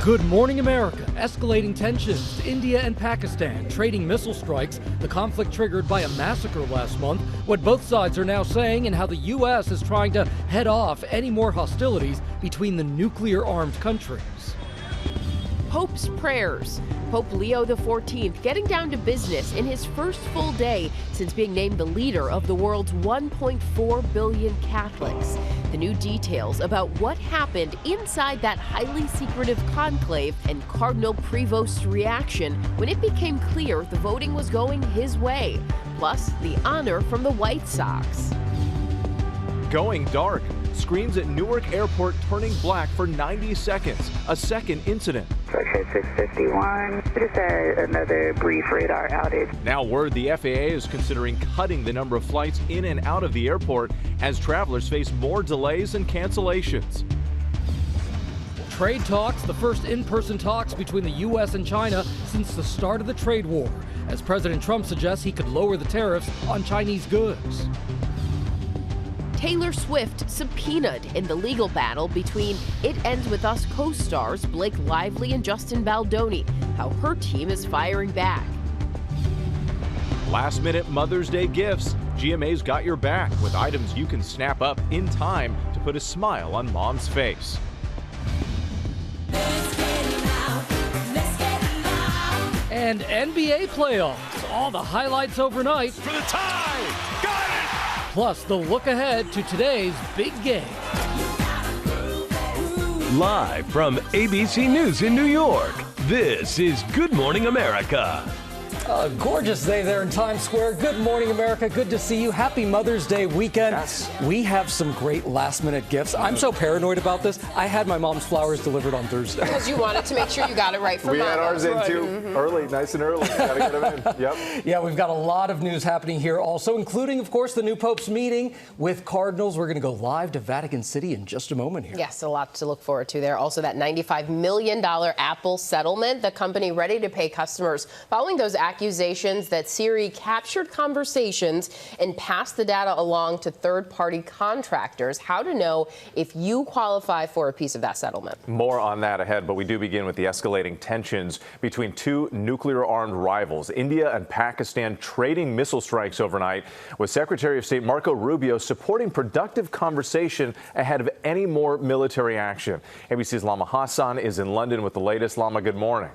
Good morning, America. Escalating tensions, India and Pakistan trading missile strikes, the conflict triggered by a massacre last month, what both sides are now saying, and how the U.S. is trying to head off any more hostilities between the nuclear-armed countries. Pope's prayers. Pope Leo XIV getting down to business in his first full day since being named the leader of the world's 1.4 billion Catholics. The new details about what happened inside that highly secretive conclave and Cardinal Prevost's reaction when it became clear the voting was going his way. Plus, the honor from the White Sox. Going dark. Screens at Newark Airport turning black for 90 seconds. A second incident. Flight 651, just another brief radar outage. Now word the FAA is considering cutting the number of flights in and out of the airport as travelers face more delays and cancellations. Trade talks, the first in-person talks between the U.S. and China since the start of the trade war, as President Trump suggests he could lower the tariffs on Chinese goods. Taylor Swift subpoenaed in the legal battle between It Ends With Us co-stars Blake Lively and Justin Baldoni, how her team is firing back. Last-minute Mother's Day gifts. GMA's got your back with items you can snap up in time to put a smile on mom's face. And NBA playoffs, all the highlights overnight. For the tie! Got it! Plus, the look ahead to today's big game. Live from ABC News in New York, this is Good Morning America. A gorgeous day there in Times Square. Good morning, America. Good to see you. Happy Mother's Day weekend. Yes. We have some great last-minute gifts. I'm so paranoid about this. I had my mom's flowers delivered on Thursday. Because you wanted to make sure you got it right for We Mom. had ours in too, early, nice and early. Gotta get them in. Yep. Yeah, we've got a lot of news happening here also, including, of course, the new Pope's meeting with Cardinals. We're going to go live to Vatican City in just a moment here. Yes, a lot to look forward to there. Also, that $95 million Apple settlement, the company ready to pay customers following those accusations that Siri captured conversations and passed the data along to third-party contractors. How to know if you qualify for a piece of that settlement. More on that ahead, but we do begin with the escalating tensions between two nuclear-armed rivals, India and Pakistan, trading missile strikes overnight, with Secretary of State Marco Rubio supporting productive conversation ahead of any more military action. ABC's Lama Hassan is in London with the latest. Lama, good morning.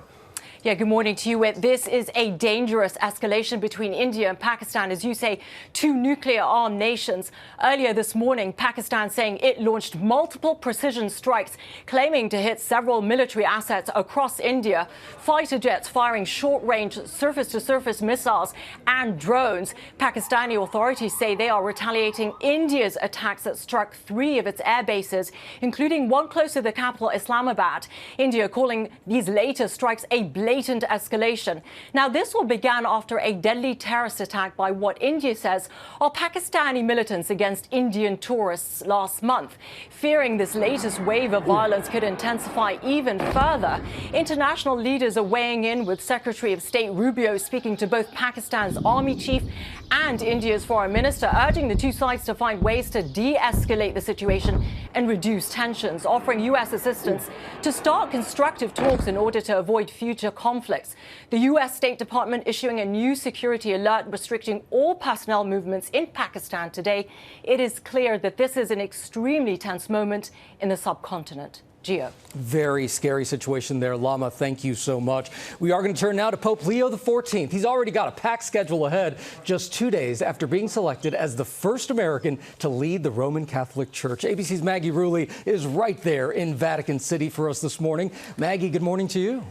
Yeah, good morning to you. This is a dangerous escalation between India and Pakistan, as you say, two nuclear-armed nations. Earlier this morning, Pakistan saying it launched multiple precision strikes, claiming to hit several military assets across India. Fighter jets firing short-range surface-to-surface missiles and drones. Pakistani authorities say they are retaliating India's attacks that struck 3 of its air bases, including one close to the capital, Islamabad. India calling these later strikes a blatant escalation. Now, this all began after a deadly terrorist attack by what India says are Pakistani militants against Indian tourists last month. Fearing this latest wave of violence could intensify even further, international leaders are weighing in, with Secretary of State Rubio speaking to both Pakistan's army chief and India's foreign minister, urging the two sides to find ways to de-escalate the situation and reduce tensions, offering U.S. assistance to start constructive talks in order to avoid future conflicts. The U.S. State Department issuing a new security alert restricting all personnel movements in Pakistan today. It is clear that this is an extremely tense moment in the subcontinent. Gio. Very scary situation there. Lama, thank you so much. We are going to turn now to Pope Leo XIV. He's already got a packed schedule ahead, just 2 days after being selected as the first American to lead the Roman Catholic Church. ABC's Maggie Rulli is right there in Vatican City for us this morning. Maggie, good morning to you.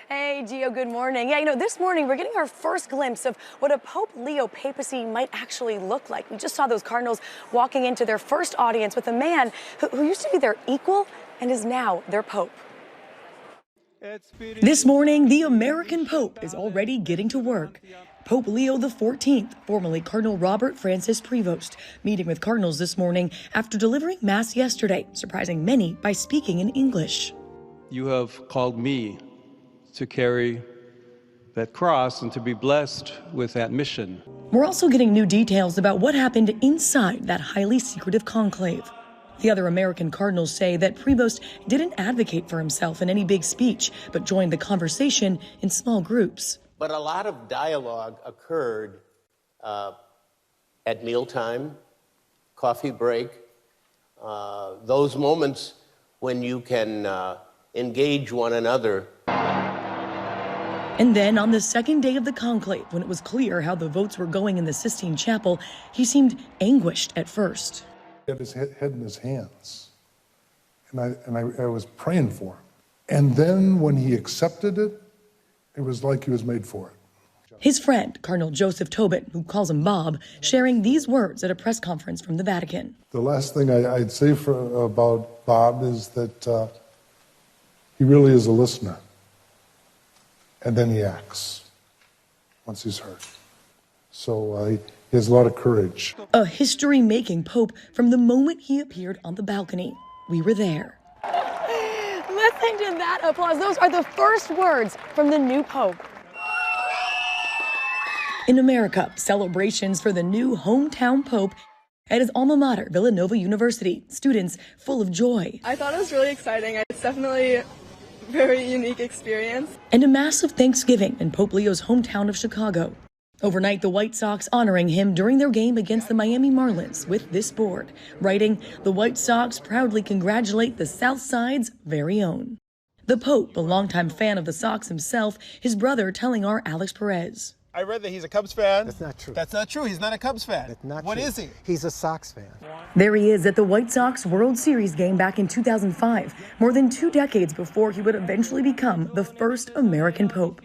Hey, Gio, good morning. Yeah, this morning we're getting our first glimpse of what a Pope Leo papacy might actually look like. We just saw those cardinals walking into their first audience with a man who used to be their equal and is now their pope. This morning, the American Pope is already getting to work. Pope Leo XIV, formerly Cardinal Robert Francis Prevost, meeting with cardinals this morning after delivering Mass yesterday, surprising many by speaking in English. You have called me to carry that cross and to be blessed with that mission. We're also getting new details about what happened inside that highly secretive conclave. The other American Cardinals say that Prevost didn't advocate for himself in any big speech, but joined the conversation in small groups. But a lot of dialogue occurred at mealtime, coffee break, those moments when you can engage one another. And then on the second day of the conclave, when it was clear how the votes were going in the Sistine Chapel, he seemed anguished at first. He had his head in his hands, and I was praying for him. And then when he accepted it, it was like he was made for it. His friend, Cardinal Joseph Tobin, who calls him Bob, sharing these words at a press conference from the Vatican. The last thing I'd say about Bob is that he really is a listener. And then he acts once he's heard. So he has a lot of courage. A history-making pope from the moment he appeared on the balcony. We were there. Listen to that applause. Those are the first words from the new pope. In America, celebrations for the new hometown pope at his alma mater, Villanova University. Students full of joy. I thought it was really exciting. It's definitely a very unique experience. And a massive Thanksgiving in Pope Leo's hometown of Chicago. Overnight, the White Sox honoring him during their game against the Miami Marlins with this board, writing, "The White Sox proudly congratulate the South Side's very own." The Pope, a longtime fan of the Sox himself, his brother telling our Alex Perez. I read that he's a Cubs fan. That's not true. That's not true. He's not a Cubs fan. That's not What true. is he? He's a Sox fan. There he is at the White Sox World Series game back in 2005, more than 2 decades before he would eventually become the first American pope.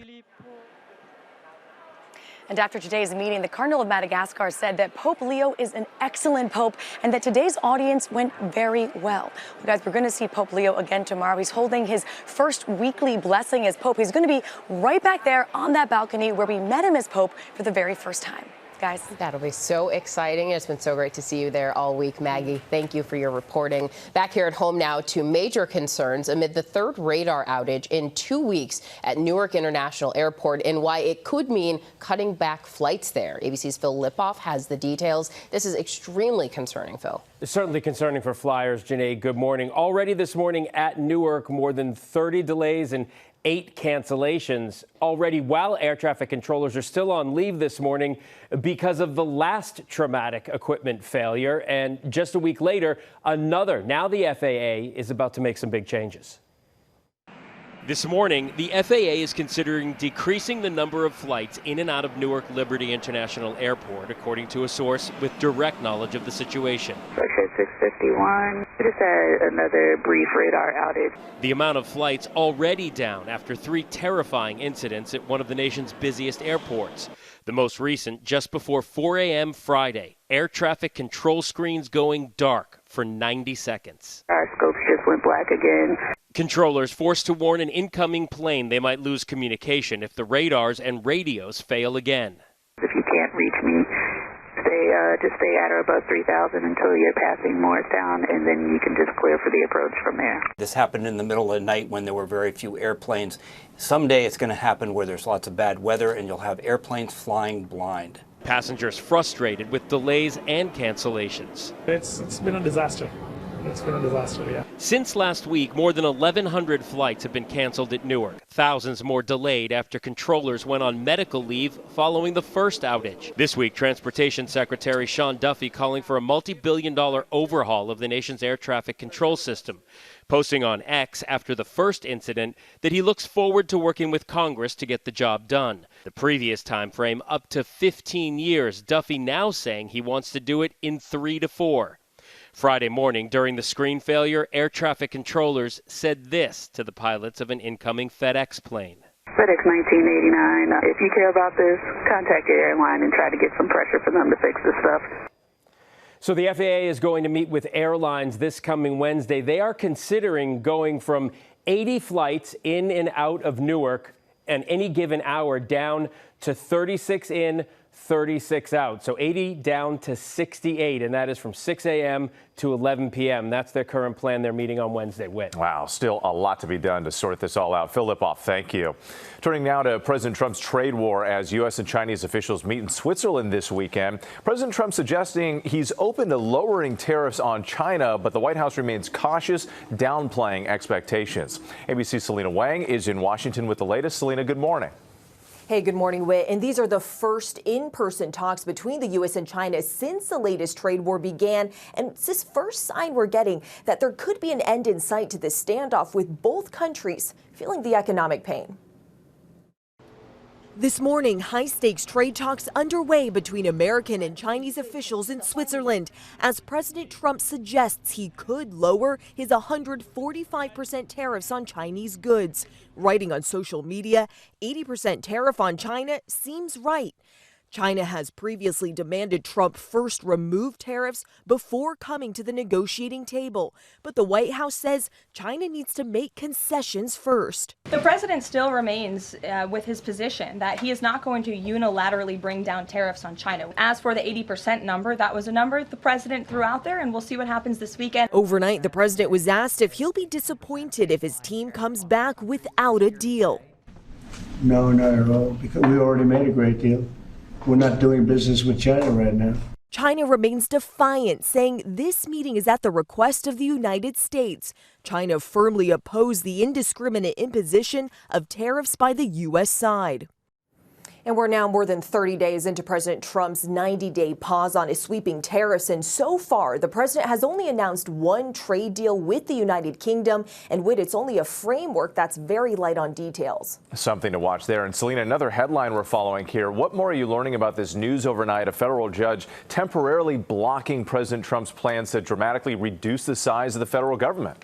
And after today's meeting, the Cardinal of Madagascar said that Pope Leo is an excellent pope and that today's audience went very well. Well, guys, we're going to see Pope Leo again tomorrow. He's holding his first weekly blessing as pope. He's going to be right back there on that balcony where we met him as pope for the very first time. Guys, that'll be so exciting. It's been so great to see you there all week, Maggie. Thank you for your reporting. Back here at home now to major concerns amid the third radar outage in 2 weeks at Newark International Airport and why it could mean cutting back flights there. ABC's Phil Lipoff has the details. This is extremely concerning, Phil. It's certainly concerning for flyers. Janae, good morning. Already this morning at Newark, more than 30 delays and 8 cancellations already, while air traffic controllers are still on leave this morning because of the last traumatic equipment failure. And just a week later, another. Now the FAA is about to make some big changes. This morning, the FAA is considering decreasing the number of flights in and out of Newark Liberty International Airport, according to a source with direct knowledge of the situation. Section 651, we just had another brief radar outage. The amount of flights already down after 3 terrifying incidents at one of the nation's busiest airports. The most recent just before 4 a.m. Friday. Air traffic control screens going dark for 90 seconds. Our scopes just went black again. Controllers forced to warn an incoming plane they might lose communication if the radars and radios fail again. If you can't reach me, just stay at or above 3,000 until you're passing Morristown, and then you can just clear for the approach from there. This happened in the middle of the night when there were very few airplanes. Someday it's going to happen where there's lots of bad weather and you'll have airplanes flying blind. Passengers frustrated with delays and cancellations. It's been a disaster. It's been a disaster, yeah. Since last week, more than 1,100 flights have been canceled at Newark. Thousands more delayed after controllers went on medical leave following the first outage. This week, Transportation Secretary Sean Duffy calling for a multi-billion-dollar overhaul of the nation's air traffic control system, posting on X after the first incident that he looks forward to working with Congress to get the job done. The previous time frame, up to 15 years, Duffy now saying he wants to do it in 3 to 4. Friday morning, during the screen failure, air traffic controllers said this to the pilots of an incoming FedEx plane. FedEx 1989, if you care about this, contact your airline and try to get some pressure for them to fix this stuff. So the FAA is going to meet with airlines this coming Wednesday. They are considering going from 80 flights in and out of Newark at any given hour down to 36 in, 36 out. So 80 down to 68, and that is from 6 a.m. to 11 p.m. That's their current plan. They're meeting on Wednesday with. Wow, still a lot to be done to sort this all out. Phil Lipoff, thank you. Turning now to President Trump's trade war as U.S. and Chinese officials meet in Switzerland this weekend. President Trump suggesting he's open to lowering tariffs on China, but the White House remains cautious, downplaying expectations. ABC's Selena Wang is in Washington with the latest. Selena, good morning. Hey, good morning, Whit. And these are the first in-person talks between the U.S. and China since the latest trade war began. And it's this first sign we're getting that there could be an end in sight to this standoff, with both countries feeling the economic pain. This morning, high-stakes trade talks underway between American and Chinese officials in Switzerland as President Trump suggests he could lower his 145% tariffs on Chinese goods. Writing on social media, 80% tariff on China seems right. China has previously demanded Trump first remove tariffs before coming to the negotiating table. But the White House says China needs to make concessions first. The president still remains with his position that he is not going to unilaterally bring down tariffs on China. As for the 80% number, that was a number the president threw out there, and we'll see what happens this weekend. Overnight, the president was asked if he'll be disappointed if his team comes back without a deal. No, not at all, because we already made a great deal. We're not doing business with China right now. China remains defiant, saying this meeting is at the request of the United States. China firmly opposed the indiscriminate imposition of tariffs by the U.S. side. And we're now more than 30 days into President Trump's 90-day pause on his sweeping tariffs. And so far, the president has only announced one trade deal with the United Kingdom. And it's only a framework that's very light on details. Something to watch there. And Selena, another headline we're following here. What more are you learning about this news overnight? A federal judge temporarily blocking President Trump's plans to dramatically reduce the size of the federal government.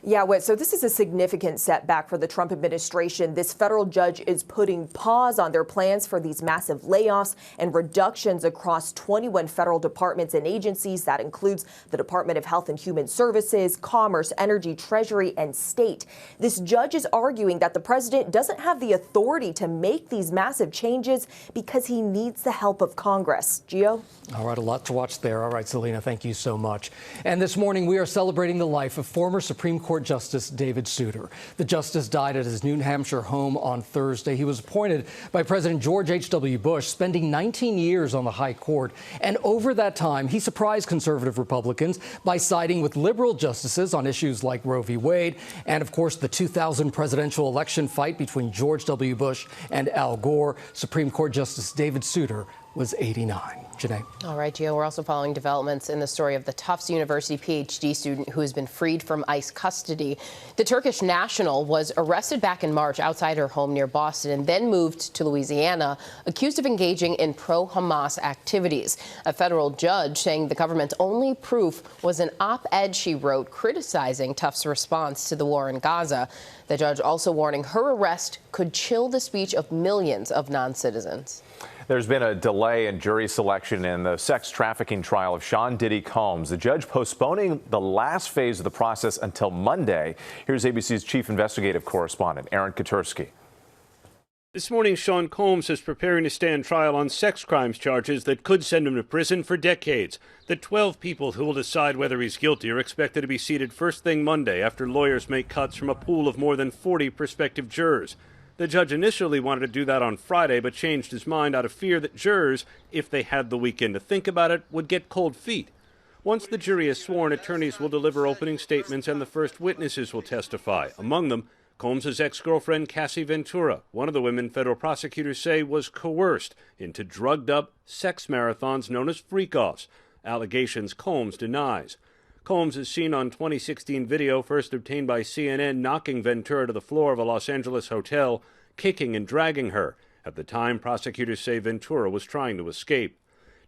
Yeah, Whit, so this is a significant setback for the Trump administration. This federal judge is putting pause on their plans for these massive layoffs and reductions across 21 federal departments and agencies. That includes the Department of Health and Human Services, Commerce, Energy, Treasury, and State. This judge is arguing that the president doesn't have the authority to make these massive changes because he needs the help of Congress. Gio? All right, a lot to watch there. All right, Selena, thank you so much. And this morning, we are celebrating the life of former Supreme Court Justice David Souter. The justice died at his New Hampshire home on Thursday. He was appointed by President George H.W. Bush, spending 19 years on the high court. And over that time, he surprised conservative Republicans by siding with liberal justices on issues like Roe v. Wade and, of course, the 2000 presidential election fight between George W. Bush and Al Gore. Supreme Court Justice David Souter was 89. Janae. All right, Gio, we're also following developments in the story of the Tufts University PhD student who has been freed from ICE custody. The Turkish national was arrested back in March outside her home near Boston and then moved to Louisiana, accused of engaging in pro-Hamas activities. A federal judge saying the government's only proof was an op-ed she wrote criticizing Tufts' response to the war in Gaza. The judge also warning her arrest could chill the speech of millions of non-citizens. There's been a delay in jury selection in the sex trafficking trial of Sean Diddy Combs. The judge postponing the last phase of the process until Monday. Here's ABC's chief investigative correspondent, Aaron Katursky. This morning, Sean Combs is preparing to stand trial on sex crimes charges that could send him to prison for decades. The 12 people who will decide whether he's guilty are expected to be seated first thing Monday after lawyers make cuts from a pool of more than 40 prospective jurors. The judge initially wanted to do that on Friday, but changed his mind out of fear that jurors, if they had the weekend to think about it, would get cold feet. Once the jury is sworn, attorneys will deliver opening statements and the first witnesses will testify. Among them, Combs' ex-girlfriend Cassie Ventura, one of the women federal prosecutors say was coerced into drugged-up sex marathons known as freak-offs, allegations Combs denies. Combs is seen on 2016 video first obtained by CNN knocking Ventura to the floor of a Los Angeles hotel, kicking and dragging her. At the time, prosecutors say Ventura was trying to escape.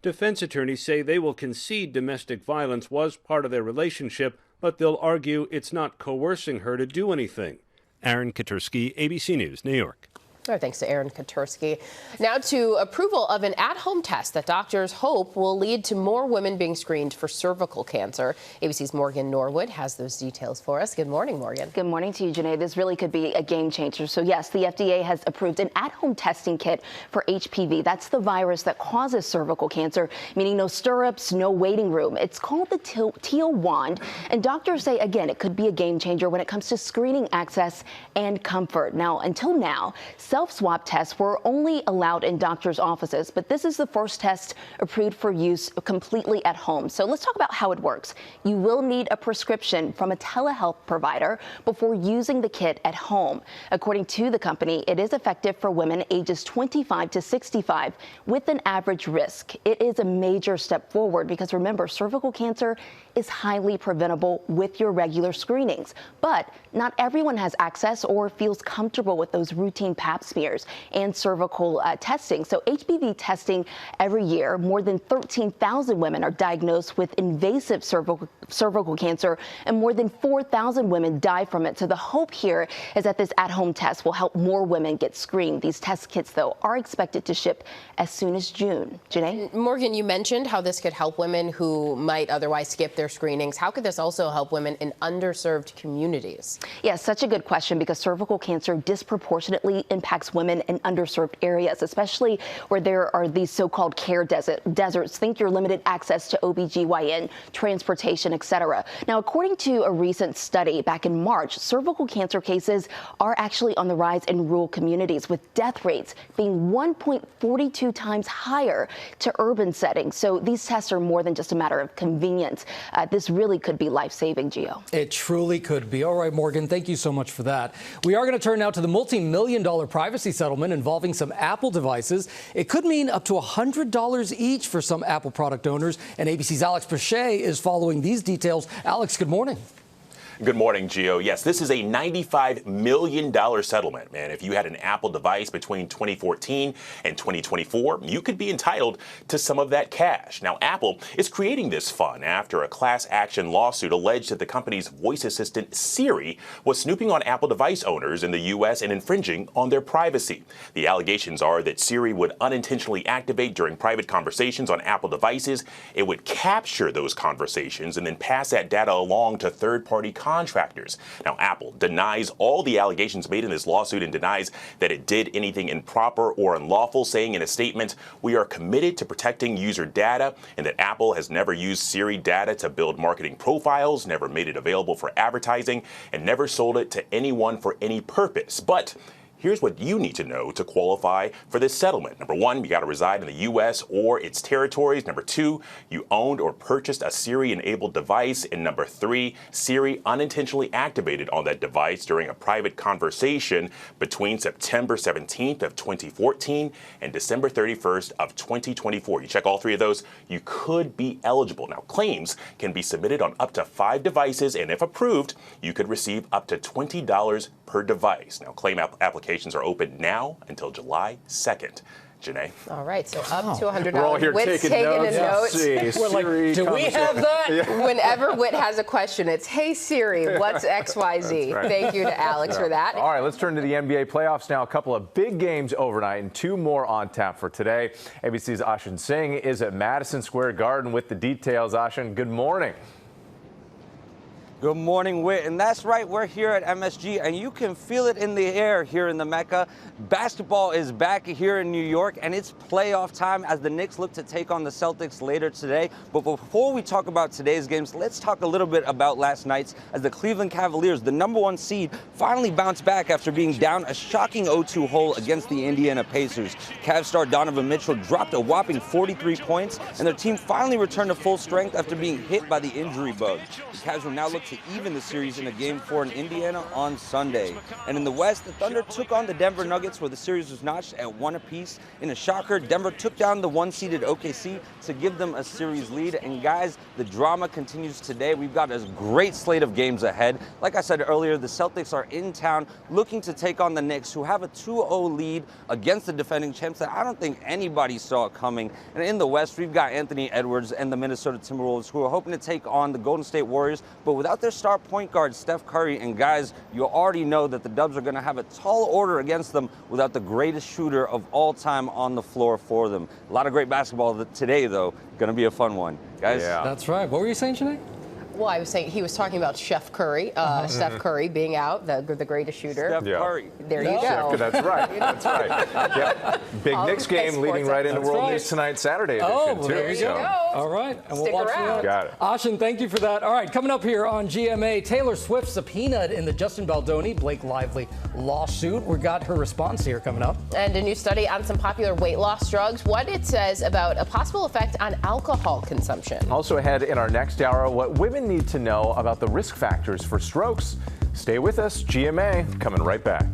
Defense attorneys say they will concede domestic violence was part of their relationship, but they'll argue it's not coercing her to do anything. Aaron Katursky, ABC News, New York. Our thanks to Aaron Katursky. Now to approval of an at-home test that doctors hope will lead to more women being screened for cervical cancer. ABC's Morgan Norwood has those details for us. Good morning, Morgan. Good morning to you, Janae. This really could be a game changer. So yes, the FDA has approved an at-home testing kit for HPV. That's the virus that causes cervical cancer, meaning no stirrups, no waiting room. It's called the teal wand, and doctors say, again, it could be a game changer when it comes to screening access and comfort. Now, until now, self-swab tests were only allowed in doctors' offices, but this is the first test approved for use completely at home. So let's talk about how it works. You will need a prescription from a telehealth provider before using the kit at home. According to the company, it is effective for women ages 25 to 65 with an average risk. It is a major step forward because remember, cervical cancer is highly preventable with your regular screenings, but not everyone has access or feels comfortable with those routine pap smears and cervical testing. So HPV testing every year, more than 13,000 women are diagnosed with invasive cervical cancer, and more than 4,000 women die from it. So the hope here is that this at-home test will help more women get screened. These test kits, though, are expected to ship as soon as June. Janae? Morgan, you mentioned how this could help women who might otherwise skip their screenings. How could this also help women in underserved communities? Yeah, such a good question, because cervical cancer disproportionately impacts women in underserved areas, especially where there are these so-called care deserts. Think your limited access to OBGYN, transportation, etc. Now, according to a recent study back in March, cervical cancer cases are actually on the rise in rural communities, with death rates being 1.42 times higher to urban settings. So these tests are more than just a matter of convenience. This really could be life-saving, Gio. It truly could be. All right, Morgan, thank you so much for that. We are going to turn now to the multi-million-dollar privacy settlement involving some Apple devices. It could mean up to $100 each for some Apple product owners, and ABC's Alex Pachet is following these details. Alex, good morning. Good morning, Gio. Yes, this is a $95 million settlement. And if you had an Apple device between 2014 and 2024, you could be entitled to some of that cash. Now, Apple is creating this fund after a class action lawsuit alleged that the company's voice assistant Siri was snooping on Apple device owners in the U.S. and infringing on their privacy. The allegations are that Siri would unintentionally activate during private conversations on Apple devices. It would capture those conversations and then pass that data along to third-party contractors. Now, Apple denies all the allegations made in this lawsuit and denies that it did anything improper or unlawful, saying in a statement, "We are committed to protecting user data," and that Apple has never used Siri data to build marketing profiles, never made it available for advertising, and never sold it to anyone for any purpose. But here's what you need to know to qualify for this settlement. Number one, you got to reside in the U.S. or its territories. Number two, you owned or purchased a Siri-enabled device. And number three, Siri unintentionally activated on that device during a private conversation between September 17th of 2014 and December 31st of 2024. You check all three of those, you could be eligible. Now, claims can be submitted on up to 5 devices, and if approved, you could receive up to $20 per device. Now, claim applications are open now until July 2nd. Janae? All right, so up to $100. We're all here Whit's taking notes. a note. We're like, do we have that? Yeah. Whenever Whit has a question, it's, "Hey Siri, what's XYZ?" Right. Thank you to Alex for that. All right, let's turn to the NBA playoffs now. A couple of big games overnight and 2 more on tap for today. ABC's Ashin Singh is at Madison Square Garden with the details. Ashin, good morning. Good morning, Whit. And that's right, we're here at MSG, and you can feel it in the air here in the Mecca. Basketball is back here in New York, and it's playoff time as the Knicks look to take on the Celtics later today. But before we talk about today's games, let's talk a little bit about last night's, as the Cleveland Cavaliers, the #1 seed, finally bounced back after being down a shocking 0-2 hole against the Indiana Pacers. Cavs star Donovan Mitchell dropped a whopping 43 points, and their team finally returned to full strength after being hit by the injury bug. The Cavs will now look to even the series in a Game 4 in Indiana on Sunday. And in the West, the Thunder took on the Denver Nuggets, where the series was notched at 1 apiece. In a shocker, Denver took down the 1-seeded OKC to give them a series lead. And guys, the drama continues today. We've got a great slate of games ahead. Like I said earlier, the Celtics are in town looking to take on the Knicks, who have a 2-0 lead against the defending champs that I don't think anybody saw coming. And in the West, we've got Anthony Edwards and the Minnesota Timberwolves, who are hoping to take on the Golden State Warriors, but without without their star point guard, Steph Curry, and guys, you already know that the Dubs are going to have a tall order against them without the greatest shooter of all time on the floor for them. A lot of great basketball today, though. Going to be a fun one. Guys? Yeah. That's right. What were you saying, Sinead? Well, I was saying he was talking about Chef Curry, Steph Curry being out, the greatest shooter. Steph Curry. There you go. That's right. That's right. Yep. Big All Knicks the best game leading sports right into That's World right. News Tonight Saturday edition, Oh, too. there you go. All right. And Stick we'll watch around. that. Got it. Ashin, thank you for that. All right, coming up here on GMA, Taylor Swift subpoenaed in the Justin Baldoni, Blake Lively lawsuit. We got her response here coming up. And a new study on some popular weight loss drugs, what it says about a possible effect on alcohol consumption. Also ahead in our next hour, what women need to know about the risk factors for strokes. Stay with us. GMA coming right back.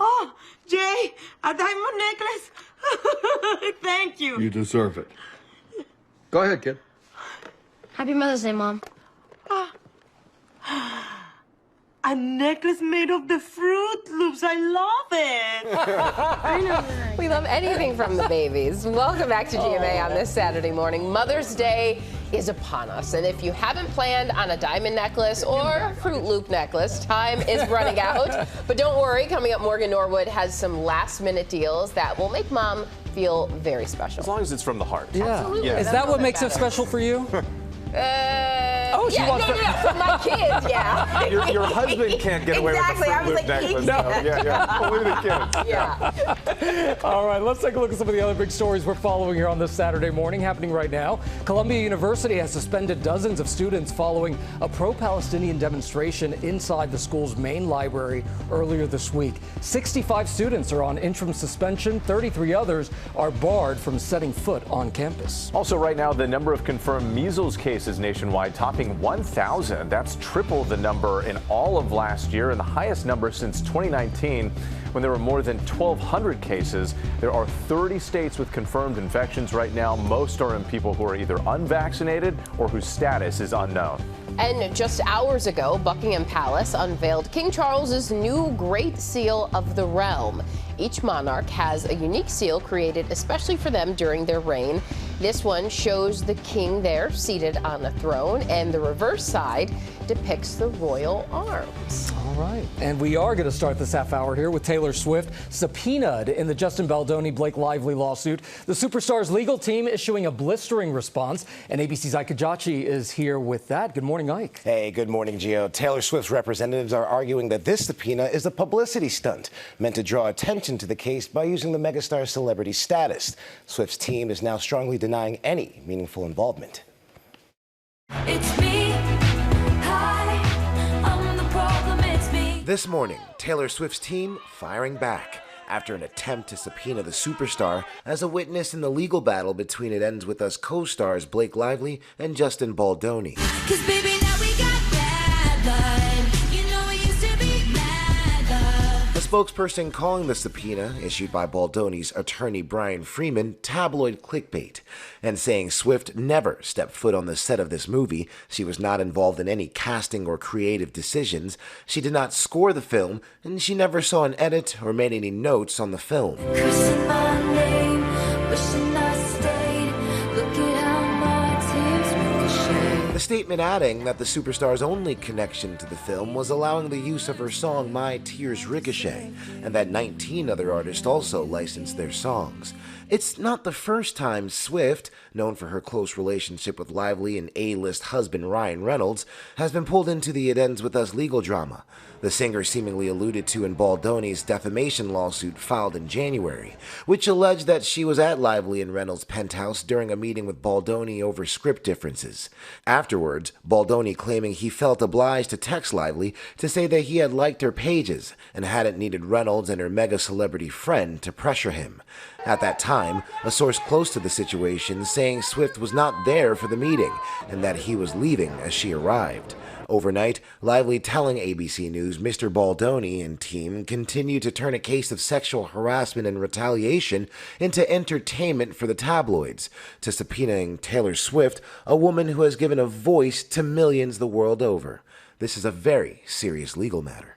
Oh, Jay, a diamond necklace. Thank you. You deserve it. Go ahead, kid. Happy Mother's Day, Mom. A necklace made of the Fruit Loops. I love it. I know that. We love anything from the babies. Welcome back to GMA on this Saturday morning. Mother's Day is upon us, and if you haven't planned on a diamond necklace or Fruit Loop necklace, time is running out. But don't worry, coming up, Morgan Norwood has some last-minute deals that will make Mom feel very special. As long as it's from the heart. Yeah. Absolutely. Is that what makes it special for you? She wants no, for my kids, yeah. Your husband can't get away with a Fruit Loop necklace. No. Yeah. Only the kids. Yeah. All right, let's take a look at some of the other big stories we're following here on this Saturday morning, happening right now. Columbia University has suspended dozens of students following a pro-Palestinian demonstration inside the school's main library earlier this week. 65 students are on interim suspension. 33 others are barred from setting foot on campus. Also right now, the number of confirmed measles cases nationwide topping 1,000. That's triple the number in all of last year and the highest number since 2019 when there were more than 1,200 cases. There are 30 states with confirmed infections right now. Most are in people who are either unvaccinated or whose status is unknown. And just hours ago, Buckingham Palace unveiled King Charles's new Great Seal of the Realm. Each monarch has a unique seal created especially for them during their reign. This one shows the king there seated on a throne, and the reverse side depicts the royal arms. All right. And we are going to start this half hour here with Taylor Swift subpoenaed in the Justin Baldoni Blake Lively lawsuit. The superstar's legal team issuing a blistering response, and ABC's Ike Kajachi is here with that. Good morning, Ike. Hey, good morning, Gio. Taylor Swift's representatives are arguing that this subpoena is a publicity stunt meant to draw attention to the case by using the megastar's celebrity status. Swift's team is now strongly denying any meaningful involvement. It's me. Hi, I'm the problem, it's me. This morning, Taylor Swift's team firing back after an attempt to subpoena the superstar as a witness in the legal battle between It Ends With Us co-stars Blake Lively and Justin Baldoni. 'Cause baby, now we got bad blood. You know we used to be mad love. A spokesperson calling the subpoena, issued by Baldoni's attorney Brian Freeman, tabloid clickbait, and saying Swift never stepped foot on the set of this movie. She was not involved in any casting or creative decisions. She did not score the film, and she never saw an edit or made any notes on the film. Cursing my name, wishing I stayed. Look at how my tears ricochet. The statement adding that the superstar's only connection to the film was allowing the use of her song My Tears Ricochet, and that 19 other artists also licensed their songs. It's not the first time Swift, known for her close relationship with Lively and A-list husband Ryan Reynolds, has been pulled into the It Ends With Us legal drama. The singer seemingly alluded to in Baldoni's defamation lawsuit filed in January, which alleged that she was at Lively and Reynolds' penthouse during a meeting with Baldoni over script differences. Afterwards, Baldoni claiming he felt obliged to text Lively to say that he had liked her pages and hadn't needed Reynolds and her mega celebrity friend to pressure him. At that time, a source close to the situation saying Swift was not there for the meeting and that he was leaving as she arrived. Overnight, Lively telling ABC News Mr. Baldoni and team continue to turn a case of sexual harassment and retaliation into entertainment for the tabloids, to subpoenaing Taylor Swift, a woman who has given a voice to millions the world over. This is a very serious legal matter.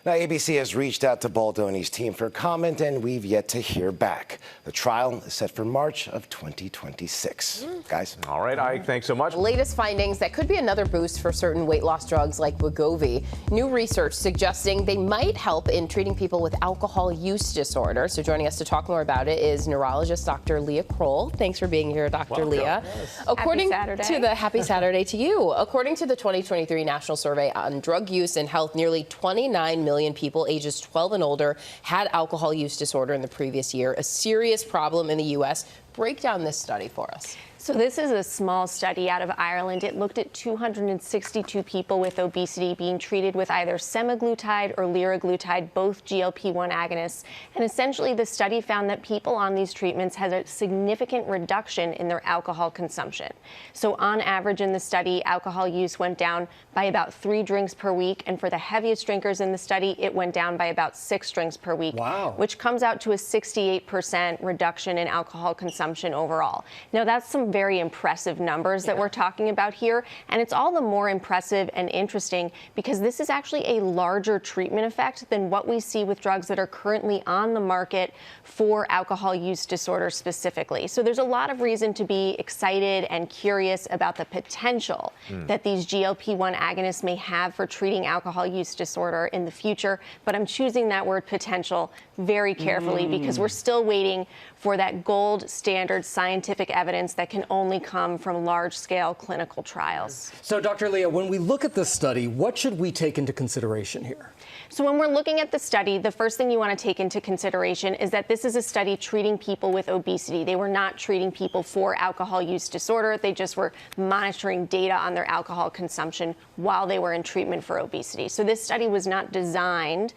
Now, ABC has reached out to Baldoni's team for comment, and we've yet to hear back. The trial is set for March of 2026. Guys. All right, Ike, thanks so much. Latest findings that could be another boost for certain weight loss drugs like Wegovy. New research suggesting they might help in treating people with alcohol use disorder. So joining us to talk more about it is neurologist Dr. Leah Kroll. Thanks for being here, Dr. Leah. Yes. According Happy to Saturday. the Happy Saturday to you. According to the 2023 National Survey on Drug Use and Health, nearly 29 million people ages 12 and older had alcohol use disorder in the previous year, a serious problem in the U.S. Break down this study for us. So this is a small study out of Ireland. It looked at 262 people with obesity being treated with either semaglutide or liraglutide, both GLP-1 agonists. And essentially, the study found that people on these treatments had a significant reduction in their alcohol consumption. So on average in the study, alcohol use went down by about 3 drinks per week. And for the heaviest drinkers in the study, it went down by about 6 drinks per week, which comes out to a 68% reduction in alcohol consumption overall. Now, that's some very impressive numbers that we're talking about here. And it's all the more impressive and interesting because this is actually a larger treatment effect than what we see with drugs that are currently on the market for alcohol use disorder specifically. So there's a lot of reason to be excited and curious about the potential that these GLP-1 agonists may have for treating alcohol use disorder in the future. But I'm choosing that word potential very carefully because we're still waiting for that gold standard scientific evidence that can only come from large-scale clinical trials. So, Dr. Leah, when we look at this study, what should we take into consideration here? So when we're looking at the study, the first thing you want to take into consideration is that this is a study treating people with obesity. They were not treating people for alcohol use disorder. They just were monitoring data on their alcohol consumption while they were in treatment for obesity. So this study was not designed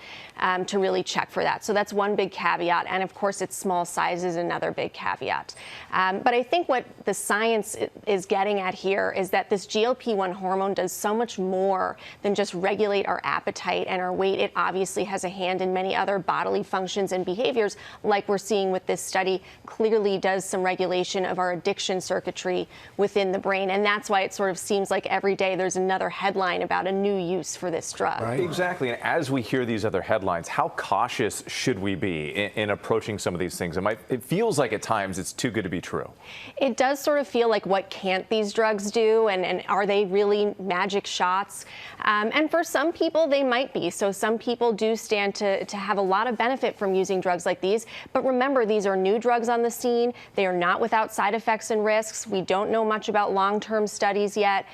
to really check for that. So that's one big caveat. And of course, its small size is another big caveat. But I think what the science is getting at here is that this GLP-1 hormone does so much more than just regulate our appetite and our weight. It obviously has a hand in many other bodily functions and behaviors, like we're seeing with this study, clearly does some regulation of our addiction circuitry within the brain. And that's why it sort of seems like every day there's another headline about a new use for this drug. Right. Exactly. And as we hear these other headlines, how cautious should we be in approaching some of these things? It feels like at times it's too good to be true. It does sort of feel like, what can't these drugs do? And are they really magic shots? And for some people, they might be. So some people do stand to have a lot of benefit from using drugs like these. But remember, these are new drugs on the scene. They are not without side effects and risks. We don't know much about long-term studies yet.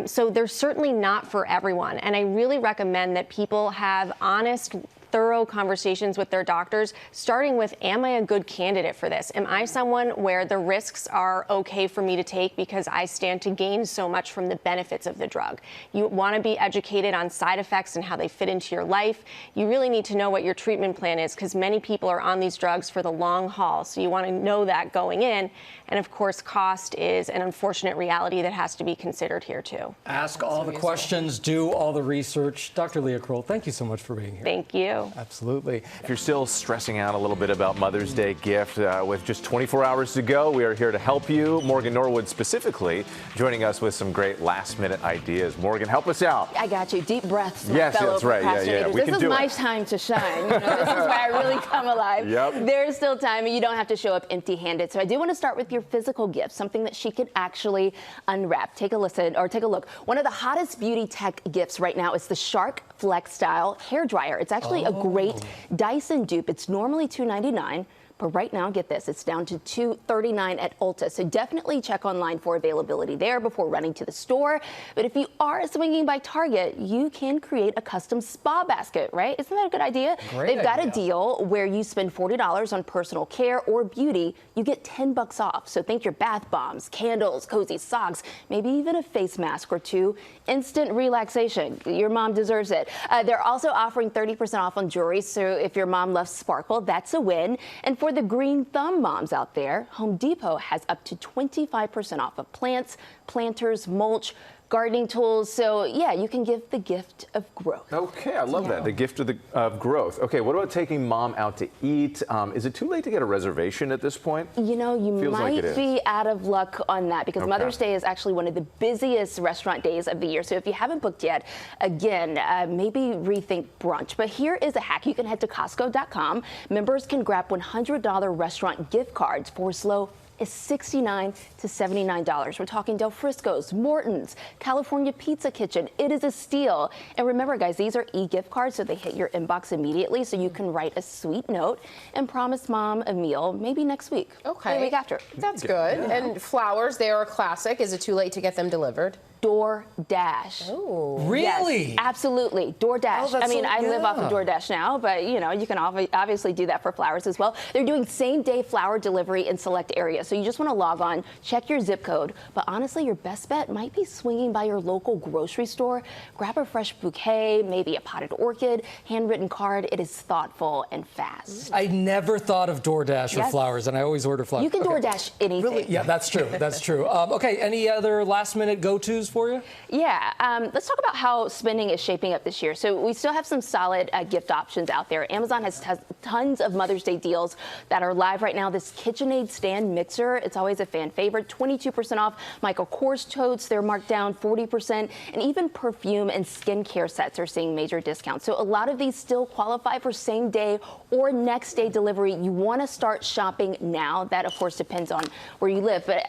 So they're certainly not for everyone. And I really recommend that people have honest, thorough conversations with their doctors, starting with, am I a good candidate for this? Am I someone where the risks are okay for me to take because I stand to gain so much from the benefits of the drug? You want to be educated on side effects and how they fit into your life. You really need to know what your treatment plan is because many people are on these drugs for the long haul. So you want to know that going in. And of course, cost is an unfortunate reality that has to be considered here too. Ask all the questions, do all the research. Dr. Leah Kroll, thank you so much for being here. Thank you. Absolutely. If you're still stressing out a little bit about Mother's Day gift, with just 24 hours to go, we are here to help you. Morgan Norwood specifically joining us with some great last-minute ideas. Morgan, help us out. I got you. Deep breaths, my yes, fellow that's right. Yeah, procrastinators. we This is my time to shine. You know, this is where I really come alive. Yep. There's still time, and you don't have to show up empty-handed. So I do want to start with your physical gift, something that she could actually unwrap. Take a listen, or take a look. One of the hottest beauty tech gifts right now is the Shark Flex Style hair dryer. It's actually a great Dyson dupe. It's normally $2.99. But right now, get this, it's down to $2.39 at Ulta. So definitely check online for availability there before running to the store. But if you are swinging by Target, you can create a custom spa basket, right? Isn't that a good idea? They've got a deal where you spend $40 on personal care or beauty, you get $10 off. So think your bath bombs, candles, cozy socks, maybe even a face mask or two. Instant relaxation. Your mom deserves it. They're also offering 30% off on jewelry. So if your mom loves sparkle, that's a win. And for the green thumb moms out there, Home Depot has up to 25% off of plants, planters, mulch, gardening tools. So yeah, you can give the gift of growth. Okay, I love that. The gift of growth. Okay, what about taking mom out to eat? Is it too late to get a reservation at this point? You know, you Feels like might it is. be out of luck on that because Okay. Mother's Day is actually one of the busiest restaurant days of the year. So if you haven't booked yet, again, maybe rethink brunch. But here is a hack. You can head to Costco.com. Members can grab $100 restaurant gift cards for as low is $69 to $79. We're talking Del Frisco's, Morton's, California Pizza Kitchen. It is a steal. And remember, guys, these are e-gift cards, so they hit your inbox immediately. So you can write a sweet note and promise mom a meal maybe next week. Okay. Or the week after. That's good. Yeah. And flowers, they are a classic. Is it too late to get them delivered? DoorDash. Oh, really? Yes, absolutely. DoorDash. Oh, that's I mean, so I live off of good. DoorDash now, but you know, you can obviously do that for flowers as well. They're doing same-day flower delivery in select areas. So you just want to log on, check your zip code. But honestly, your best bet might be swinging by your local grocery store. Grab a fresh bouquet, maybe a potted orchid, handwritten card. It is thoughtful and fast. I never thought of DoorDash for Yes. flowers, and I always order flowers. You can DoorDash anything. Really? Yeah, that's true. That's true. Okay, any other last-minute go-tos for you? Yeah, let's talk about how spending is shaping up this year. So we still have some solid gift options out there. Amazon has tons of Mother's Day deals that are live right now. This KitchenAid stand mixer, it's always a fan favorite. 22% off. Michael Kors totes, they're marked down 40%. And even perfume and skincare sets are seeing major discounts. So a lot of these still qualify for same day or next day delivery. You want to start shopping now. That, of course, depends on where you live. But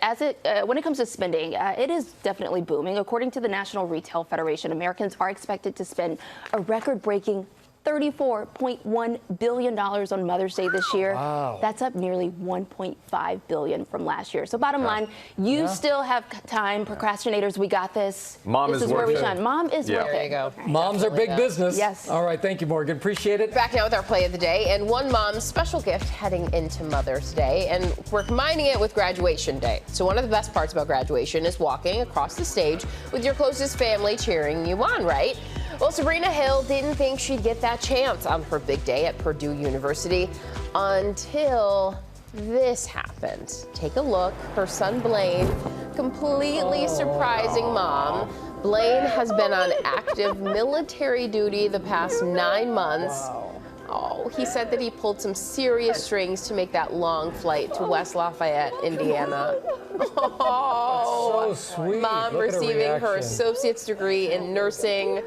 when it comes to spending, it is definitely booming. According to the National Retail Federation, Americans are expected to spend a record-breaking $34.1 billion on Mother's Day this year. Wow. That's up nearly $1.5 billion from last year. So bottom line, you still have time. Procrastinators, we got this. Mom this is is where worth we it. shine. Mom is worth it. There you go. Moms are big business. Yes. All right, thank you, Morgan. Appreciate it. Back now with our play of the day, and one mom's special gift heading into Mother's Day, and we're combining it with graduation day. So one of the best parts about graduation is walking across the stage with your closest family cheering you on, right? Well, Sabrina Hill didn't think she'd get that chance on her big day at Purdue University until this happened. Take a look. Her son Blaine, completely surprising mom. Blaine has been on active military duty the past 9 months. Oh, he said that he pulled some serious strings to make that long flight to West Lafayette, Indiana. Oh, That's so sweet. Mom Look at her receiving her reaction. associate's degree in nursing.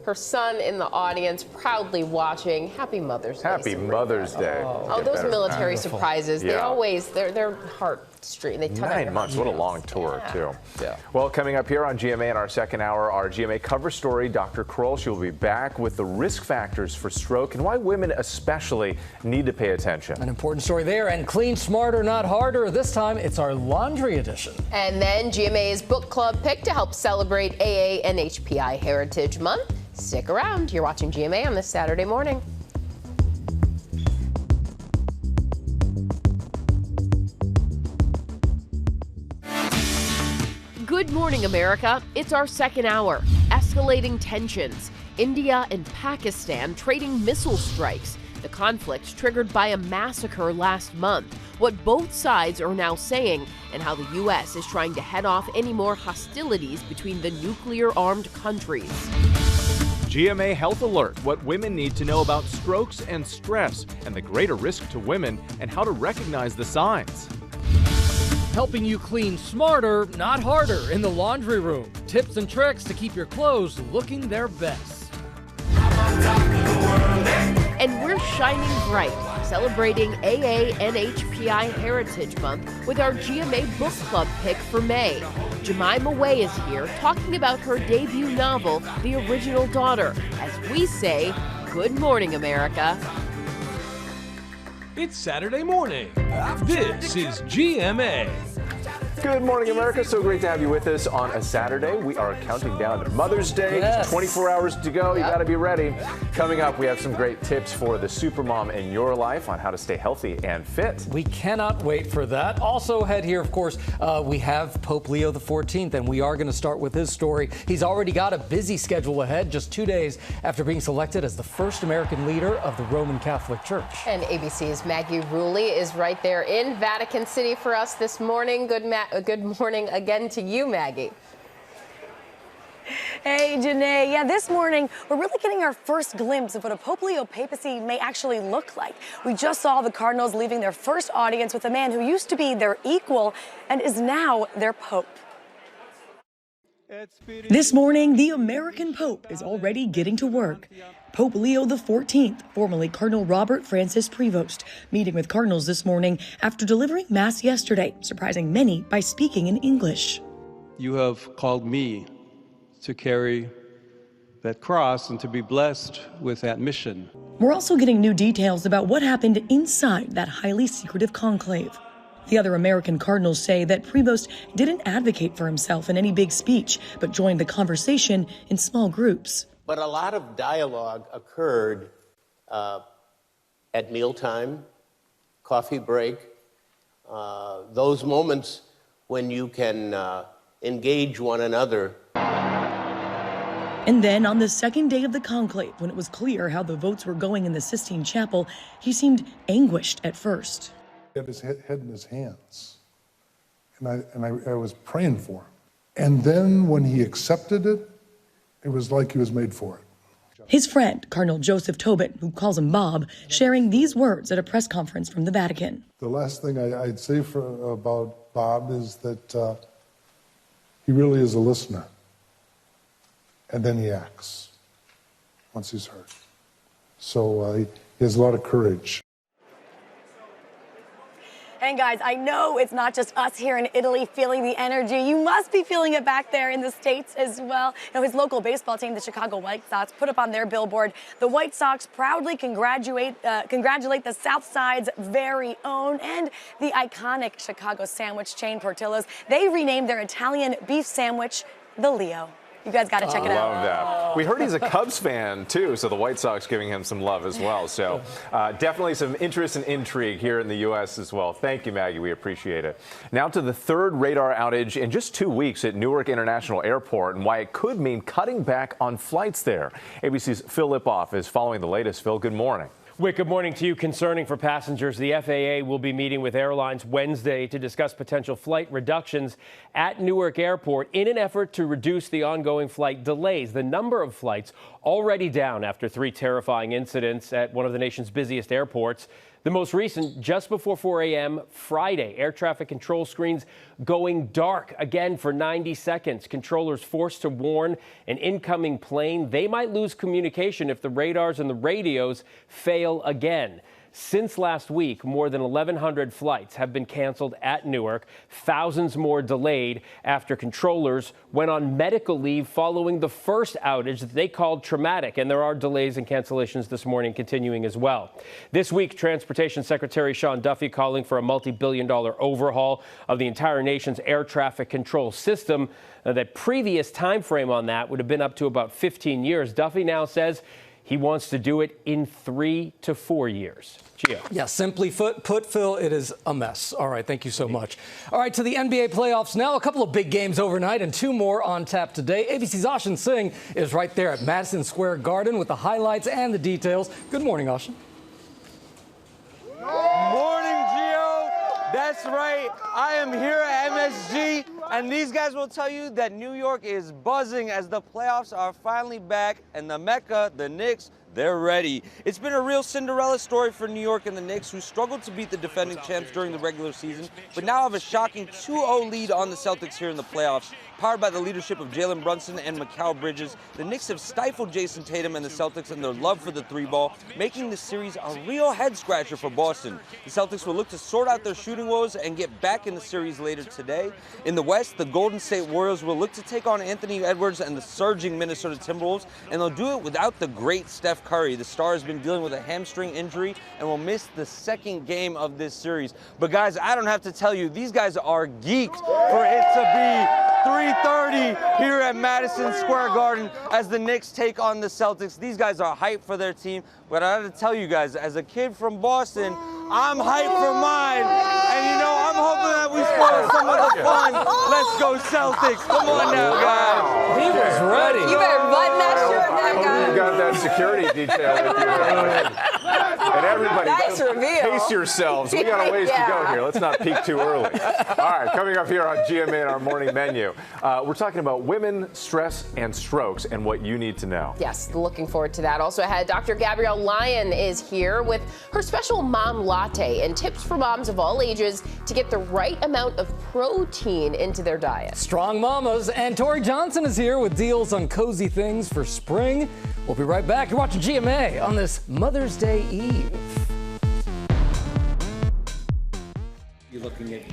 Her son in the audience, proudly watching. Happy Mother's Day. Happy Sabrina. Mother's Day. Oh, Get those better. military Wonderful. surprises, they Yeah. always, they're heartstring. They tug at 9 your months. What a long tour, too. Yeah. Well, coming up here on GMA in our second hour, our GMA cover story, Dr. Kroll. She will be back with the risk factors for stroke and why women especially need to pay attention. An important story there. And clean smarter, not harder. This time, it's our laundry edition. And then GMA's book club pick to help celebrate AA and HPI Heritage Month. Stick around. You're watching GMA on this Saturday morning. Good morning, America. It's our second hour. Escalating tensions. India and Pakistan trading missile strikes. The conflict triggered by a massacre last month. What both sides are now saying, and how the U.S. is trying to head off any more hostilities between the nuclear-armed countries. GMA Health Alert, what women need to know about strokes and stress and the greater risk to women and how to recognize the signs. Helping you clean smarter, not harder in the laundry room. Tips and tricks to keep your clothes looking their best. And we're shining bright, celebrating AA and HPI Heritage Month with our GMA Book Club pick for May. Jemimah Wei is here talking about her debut novel, The Original Daughter, as we say, good morning, America. It's Saturday morning. This is GMA. Good morning, America. So great to have you with us on a Saturday. We are counting down to Mother's Day. Yes. Just 24 hours to go. You got to be ready. Coming up, we have some great tips for the supermom in your life on how to stay healthy and fit. We cannot wait for that. Also ahead here, of course, we have Pope Leo XIV, and we are going to start with his story. He's already got a busy schedule ahead, just 2 days after being selected as the first American leader of the Roman Catholic Church. And ABC's Maggie Rulli is right there in Vatican City for us this morning. Good morning again to you, Maggie. Hey, Janae. Yeah, this morning, we're really getting our first glimpse of what a Pope Leo papacy may actually look like. We just saw the Cardinals leaving their first audience with a man who used to be their equal and is now their Pope. This morning, the American Pope is already getting to work. Pope Leo XIV, formerly Cardinal Robert Francis Prevost, meeting with Cardinals this morning after delivering Mass yesterday, surprising many by speaking in English. You have called me to carry that cross and to be blessed with that mission. We're also getting new details about what happened inside that highly secretive conclave. The other American cardinals say that Prevost didn't advocate for himself in any big speech, but joined the conversation in small groups. But a lot of dialogue occurred at mealtime, coffee break, those moments when you can engage one another. And then on the second day of the conclave, when it was clear how the votes were going in the Sistine Chapel, he seemed anguished at first. He had his head in his hands, and I was praying for him. And then when he accepted it, it was like he was made for it. His friend, Cardinal Joseph Tobin, who calls him Bob, sharing these words at a press conference from the Vatican. The last thing I'd say about Bob is that he really is a listener, and then he acts once he's heard. So he has a lot of courage. And guys, I know it's not just us here in Italy feeling the energy. You must be feeling it back there in the States as well. You know, his local baseball team, the Chicago White Sox, put up on their billboard, the White Sox proudly congratulate the South Side's very own and the iconic Chicago sandwich chain Portillo's. They renamed their Italian beef sandwich the Leo. You guys got to check it out. Love that. We heard he's a Cubs fan, too, so the White Sox giving him some love as well. So definitely some interest and intrigue here in the U.S. as well. Thank you, Maggie. We appreciate it. Now to the third radar outage in just 2 weeks at Newark International Airport and why it could mean cutting back on flights there. ABC's Phil Lipoff is following the latest. Phil, good morning. Wick, good morning to you. Concerning for passengers, the FAA will be meeting with airlines Wednesday to discuss potential flight reductions at Newark Airport in an effort to reduce the ongoing flight delays. The number of flights already down after 3 terrifying incidents at one of the nation's busiest airports. The most recent, just before 4 a.m. Friday, air traffic control screens going dark again for 90 seconds. Controllers forced to warn an incoming plane they might lose communication if the radars and the radios fail again. Since last week, more than 1,100 flights have been canceled at Newark, thousands more delayed after controllers went on medical leave following the first outage that they called traumatic. And there are delays and cancellations this morning continuing as well. This week, Transportation Secretary Sean Duffy calling for a multi-billion-dollar overhaul of the entire nation's air traffic control system. That previous time frame on that would have been up to about 15 years. Duffy now says he wants to do it in 3 to 4 years. Gio. Yeah, simply put, Phil, it is a mess. All right, thank you so much. All right, to the NBA playoffs now. A couple of big games overnight and 2 more on tap today. ABC's Ashin Singh is right there at Madison Square Garden with the highlights and the details. Good morning, Ashin. Morning, Gio. That's right. I am here at MSG, and these guys will tell you that New York is buzzing as the playoffs are finally back, and the Mecca, the Knicks, they're ready. It's been a real Cinderella story for New York and the Knicks, who struggled to beat the defending champs during the regular season, but now have a shocking 2-0 lead on the Celtics here in the playoffs. Powered by the leadership of Jalen Brunson and Mikal Bridges, the Knicks have stifled Jason Tatum and the Celtics in their love for the 3-ball, making the series a real head-scratcher for Boston. The Celtics will look to sort out their shooting woes and get back in the series later today. In the West, the Golden State Warriors will look to take on Anthony Edwards and the surging Minnesota Timberwolves, and they'll do it without the great Steph Curry. The star has been dealing with a hamstring injury and will miss the second game of this series. But guys, I don't have to tell you, these guys are geeked for it to be 3:30 here at Madison Square Garden as the Knicks take on the Celtics. These guys are hyped for their team, but I have to tell you guys, as a kid from Boston, I'm hyped for mine. And you know, I'm hoping that we spoil some of the fun. Let's go Celtics. Come on now, guys. He was ready. You better button that shirt there, guys. You got that security detail with you. And everybody, Nice reveal. pace yourselves. We got a ways to go here. Let's not peak too early. All right, coming up here on GMA and our morning menu, we're talking about women, stress, and strokes, and what you need to know. Yes, looking forward to that. Also ahead, Dr. Gabrielle Lyon is here with her special mom latte and tips for moms of all ages to get the right amount of protein into their diet. Strong mamas. And Tori Johnson is here with deals on cozy things for spring. We'll be right back. You're watching GMA on this Mother's Day Eve. You're looking at,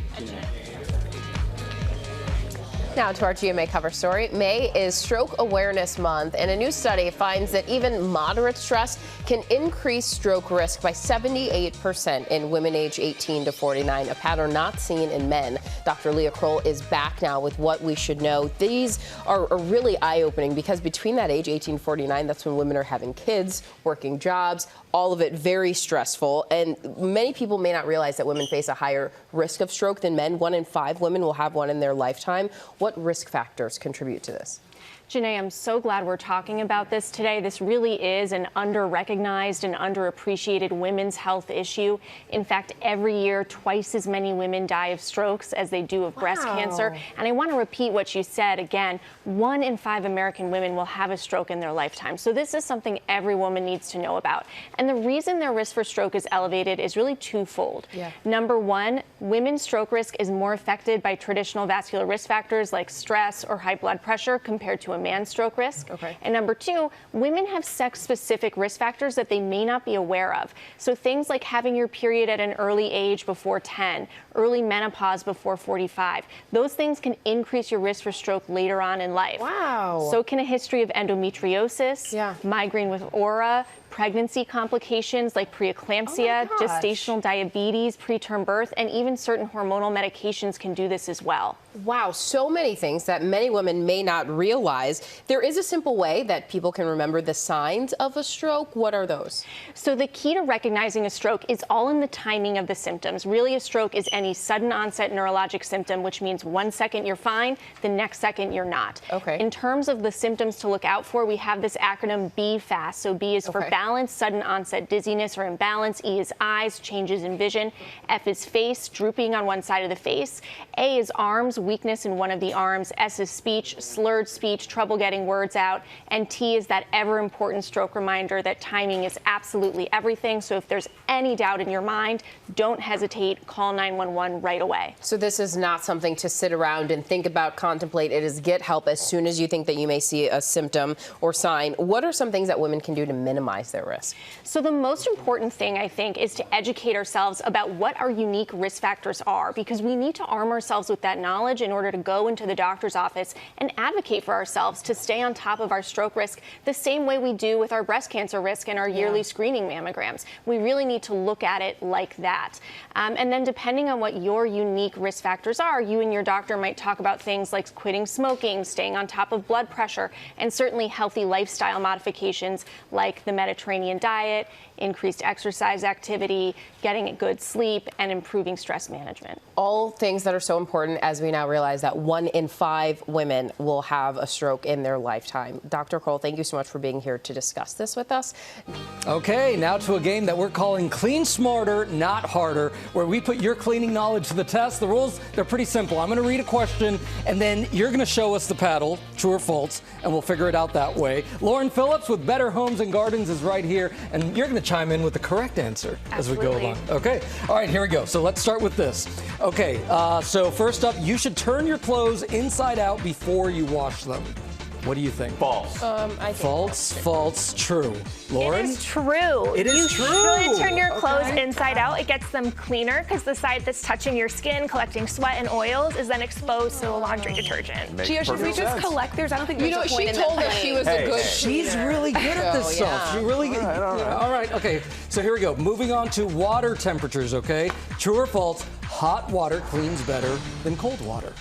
Now to our GMA cover story. May is Stroke Awareness Month, and a new study finds that even moderate stress can increase stroke risk by 78% in women aged 18 to 49, a pattern not seen in men. Dr. Leah Kroll is back now with what we should know. These are really eye-opening because between that age, 18 to 49, that's when women are having kids, working jobs, all of it very stressful. And many people may not realize that women face a higher risk of stroke than men. 1 in 5 women will have one in their lifetime. What risk factors contribute to this? Janae, I'm so glad we're talking about this today. This really is an under-recognized and underappreciated women's health issue. In fact, every year, twice as many women die of strokes as they do of breast cancer. And I want to repeat what you said again. 1 in 5 American women will have a stroke in their lifetime. So this is something every woman needs to know about. And the reason their risk for stroke is elevated is really twofold. Number one, women's stroke risk is more affected by traditional vascular risk factors like stress or high blood pressure compared to a man's stroke risk. And number two, women have sex-specific risk factors that they may not be aware of. So things like having your period at an early age before 10, early menopause before 45, those things can increase your risk for stroke later on in life. Wow. So can a history of endometriosis, migraine with aura, pregnancy complications like preeclampsia, gestational diabetes, preterm birth, and even certain hormonal medications can do this as well. Wow, so many things that many women may not realize. There is a simple way that people can remember the signs of a stroke. What are those? So the key to recognizing a stroke is all in the timing of the symptoms. Really, a stroke is any sudden onset neurologic symptom, which means 1 second you're fine, the next second you're not. In terms of the symptoms to look out for, we have this acronym BFAST. So B is for balance, sudden onset dizziness or imbalance. E is eyes, changes in vision. F is face, drooping on one side of the face. A is arms, weakness in one of the arms. S is speech, slurred speech, trouble getting words out. And T is that ever important stroke reminder that timing is absolutely everything. So if there's any doubt in your mind, don't hesitate, call 911 right away. So this is not something to sit around and think about, contemplate. It is get help as soon as you think that you may see a symptom or sign. What are some things that women can do to minimize their risk? So the most important thing, I think, is to educate ourselves about what our unique risk factors are, because we need to arm ourselves with that knowledge in order to go into the doctor's office and advocate for ourselves to stay on top of our stroke risk the same way we do with our breast cancer risk and our yearly screening mammograms. We really need to look at it like that. And then depending on what your unique risk factors are, you and your doctor might talk about things like quitting smoking, staying on top of blood pressure, and certainly healthy lifestyle modifications like the Mediterranean diet, increased exercise activity, getting a good sleep, and improving stress management. All things that are so important as we now realize that 1 in 5 women will have a stroke in their lifetime. Dr. Kroll, thank you so much for being here to discuss this with us. Okay, now to a game that we're calling Clean Smarter, Not Harder, where we put your cleaning knowledge to the test. The rules, they're pretty simple. I'm going to read a question, and then you're going to show us the paddle, true or false, and we'll figure it out that way. Lauren Phillips with Better Homes and Gardens is right here, and you're going to chime in with the correct answer as we go along. Okay, all right, here we go. So let's start with this. Okay, so first up, you should turn your clothes inside out before you wash them. What do you think? False. I think false, true. Lauren? It is true. It is true. You should turn your clothes inside out. It gets them cleaner because the side that's touching your skin, collecting sweat and oils, is then exposed to the laundry detergent. Gia, should we just collect theirs? I don't think there's a point in she told us she was a good She's really good at this stuff. She really all right, okay. So here we go. Moving on to water temperatures, okay? True or false, hot water cleans better than cold water?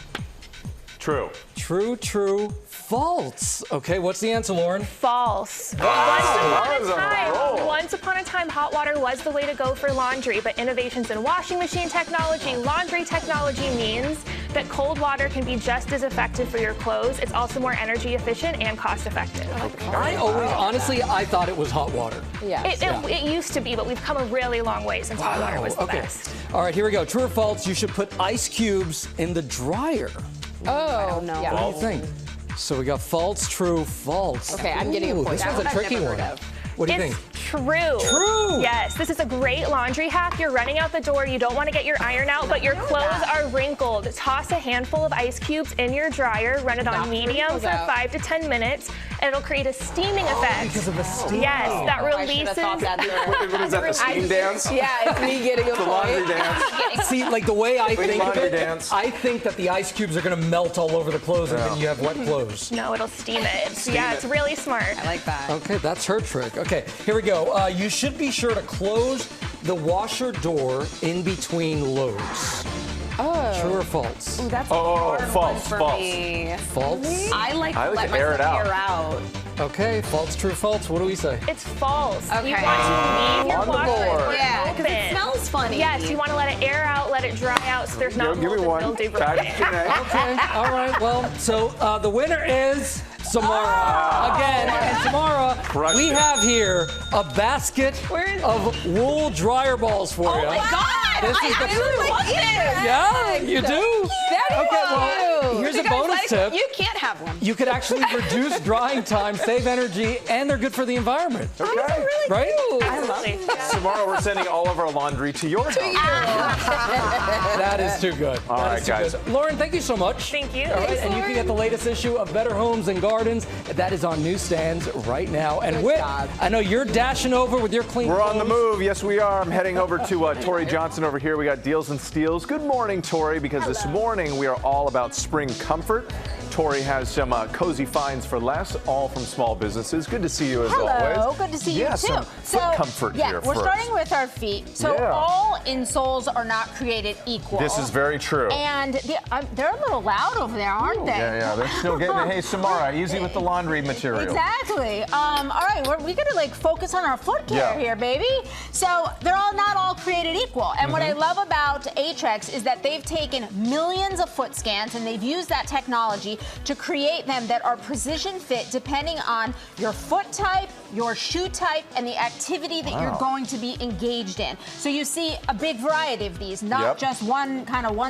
True. True, false. Okay, what's the answer, Lauren? False. Once upon a time, hot water was the way to go for laundry, but innovations in washing machine technology, laundry technology means that cold water can be just as effective for your clothes. It's also more energy efficient and cost effective. I always, honestly, I thought it was hot water. It used to be, but we've come a really long way since hot water was the best. All right, here we go. True or false, you should put ice cubes in the dryer. Oh, no. What do you think? So we got false, true, false. Okay, I'm getting a point. This one's a tricky one. What do you think? True. True. Yes, this is a great laundry hack. You're running out the door. You don't want to get your iron out, but your clothes are wrinkled. Toss a handful of ice cubes in your dryer. Run it on medium for 5 to 10 minutes, and it'll create a steaming effect. Because of the steam. Yes, that releases. What is that, the steam dance? Yeah, it's me getting a The laundry dance. See, like the way I think of laundry it, dance. I think that the ice cubes are going to melt all over the clothes and then you have wet clothes. No, it'll steam it. Yeah, it's really smart. I like that. Okay, that's her trick. Okay, here we go. You should be sure to close the washer door in between loads. Oh. True or false? Ooh, that's Oh, a hard false, one for false. me. False? I like to let air it myself out. air out. Okay, false, true, false. What do we say? It's false. Okay. You want to leave your On the washer board. door Yeah, because it open. smells funny. Yes, you want to let it air out, let it dry out, so there's not Give me mold one. and mildew Time remaining. to Janae. Okay, all right. Well, so the winner is Samara again. And Samara, Crushed we it. have here a basket Where is- of wool dryer balls for you. Oh my God! This I is the actually want this. Yeah, you do. Very Okay, well, cute. here's You a guys bonus like tip. it? You can't have one. You could actually reduce drying time, save energy, and they're good for the environment. Oh, these are really Right? cute. I love it. Tomorrow we're sending all of our laundry to your house. That is too good. All That right, is too guys. good. Lauren, thank you so much. Thank you. All right, and you can get the latest issue of Better Homes and Gardens. That is on newsstands right now. And Whit, I know you're dashing over with your clean We're on the clothes. move. Yes, we are. I'm heading over to Tori Johnson over here. We got Deals and Steals. Good morning, Tori, because this morning we are all about spring comfort. Tori has some cozy finds for less, all from small businesses. Good to see you as always. Hello, good to see you too. Some foot comfort here we're first. starting with our feet. So Yeah. all insoles are not created equal. This is very true. And they're a little loud over there, aren't they? Yeah, they're still getting it. Hey, Samara, easy with the laundry material. Exactly. All right, we got to focus on our foot care Yeah. here, baby. So they're not all created equal. And what I love about Aetrex is that they've taken millions of foot scans and they've used that technology to create them that are precision fit depending on your foot type, your shoe type, and the activity that you're going to be engaged in. So you see a big variety of these, not just one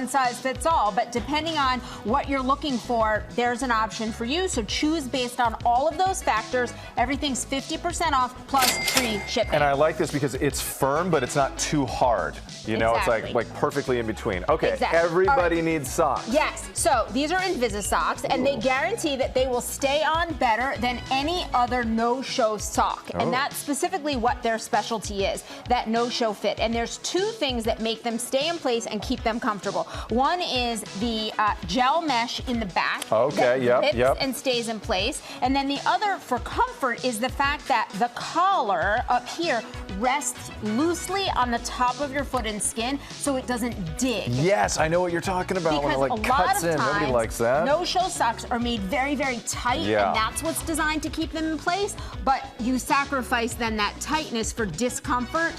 size fits all, but depending on what you're looking for, there's an option for you. So choose based on all of those factors. Everything's 50% off plus free shipping. And I like this because it's firm, but it's not too hard. You know, Exactly. it's like perfectly in between. Okay, Exactly. everybody needs socks. Yes, so these are Invisa socks, and they guarantee that they will stay on better than any other no-show sock. And that's specifically what their specialty is, that no-show fit. And there's two things that make them stay in place and keep them comfortable. One is the gel mesh in the back that zips and stays in place. And then the other for comfort is the fact that the collar up here rests loosely on the top of your foot and skin so it doesn't dig. Yes, I know what you're talking about Because when it a lot cuts of in. Nobody times, likes that. no-show socks are made very, very tight, and that's what's designed to keep them in place. But you sacrifice then that tightness for discomfort.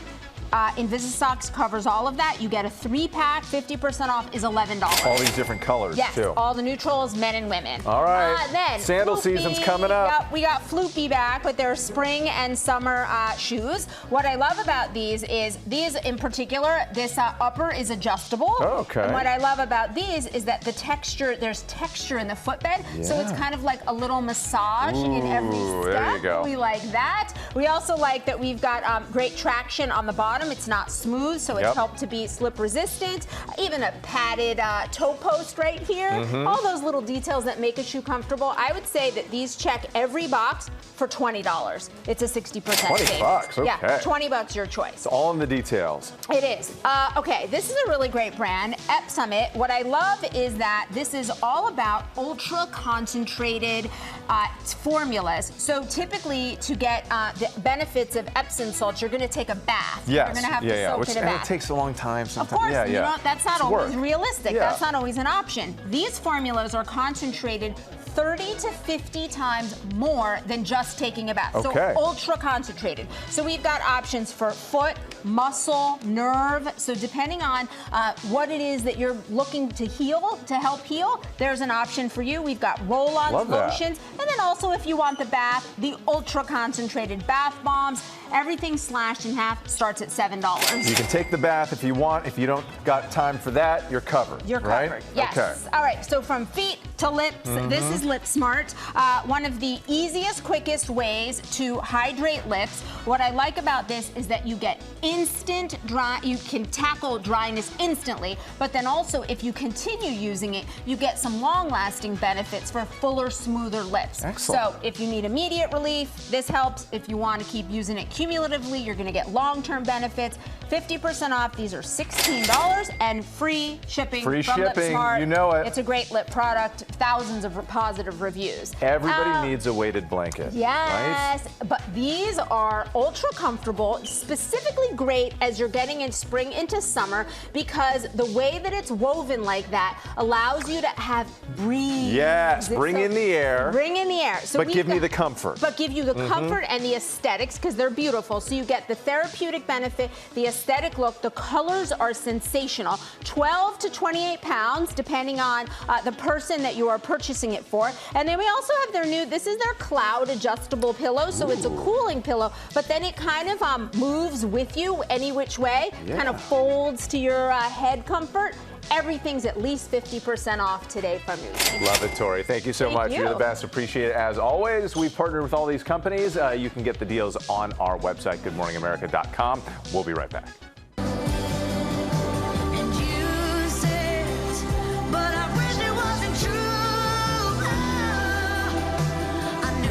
Invisa Socks covers all of that. You get a 3-pack, 50% off is $11. All these different colors, yes, too. all the neutrals, men and women. All right. Then Sandal Floopy. season's coming up. Yep, we got Floopy back with their spring and summer shoes. What I love about these is, in particular, this upper is adjustable. Okay. And what I love about these is that there's texture in the footbed, so it's kind of like a little massage in every step. There you go. We like that. We also like that we've got great traction on the bottom. It's not smooth, so it's helped to be slip resistant. Even a padded toe post right here. All those little details that make a shoe comfortable. I would say that these check every box for $20. It's a 60% savings. $20, Yeah, okay. $20 your choice. It's all in the details. It is. Okay, this is a really great brand, Epsomit. What I love is that this is all about ultra concentrated formulas. So typically, to get the benefits of Epsom salts, you're going to take a bath. Yes. You're going to have to soak Which, in a and bath. it takes a long time sometimes. Of course, you know, that's not It's always work. realistic. Yeah. That's not always an option. These formulas are concentrated 30 to 50 times more than just taking a bath. Okay. So ultra concentrated. So we've got options for foot, muscle, nerve. So depending on what it is that you're looking to heal, to help heal, there's an option for you. We've got roll-ons, lotions, and then also if you want the bath, the ultra concentrated bath bombs. Everything slashed in half starts at $7. You can take the bath if you want. If you don't got time for that, you're covered. You're right? covered. Yes. Okay. All right. So from feet to lips, this is Lip Smart. One of the easiest, quickest ways to hydrate lips. What I like about this is that you get instant dry. You can tackle dryness instantly, but then also if you continue using it, you get some long-lasting benefits for fuller, smoother lips. Excellent. So if you need immediate relief, this helps. If you want to keep using it cumulatively, you're going to get long-term benefits. 50% off. These are $16 and free shipping. Free from shipping, Lip Smart. you know it. It's a great lip product. Thousands of positive reviews. Everybody needs a weighted blanket. Yes, right? but these are ultra comfortable, specifically great as you're getting in spring into summer because the way that it's woven like that allows you to have breeze. Yes, bring in the air. Bring in the air. So but give me the comfort. But give you the comfort and the aesthetics because they're beautiful. So you get the therapeutic benefit, the aesthetic look. The colors are sensational. 12 to 28 pounds, depending on the person that you are purchasing it for. And then we also have their new, this is their cloud adjustable pillow. So it's a cooling pillow, but then it kind of moves with you any which way, kind of folds to your head comfort. Everything's at least 50% off today from Newsy. Love it, Tori. Thank you so much. You're the best. Appreciate it as always. We've partnered with all these companies. You can get the deals on our website, goodmorningamerica.com. We'll be right back.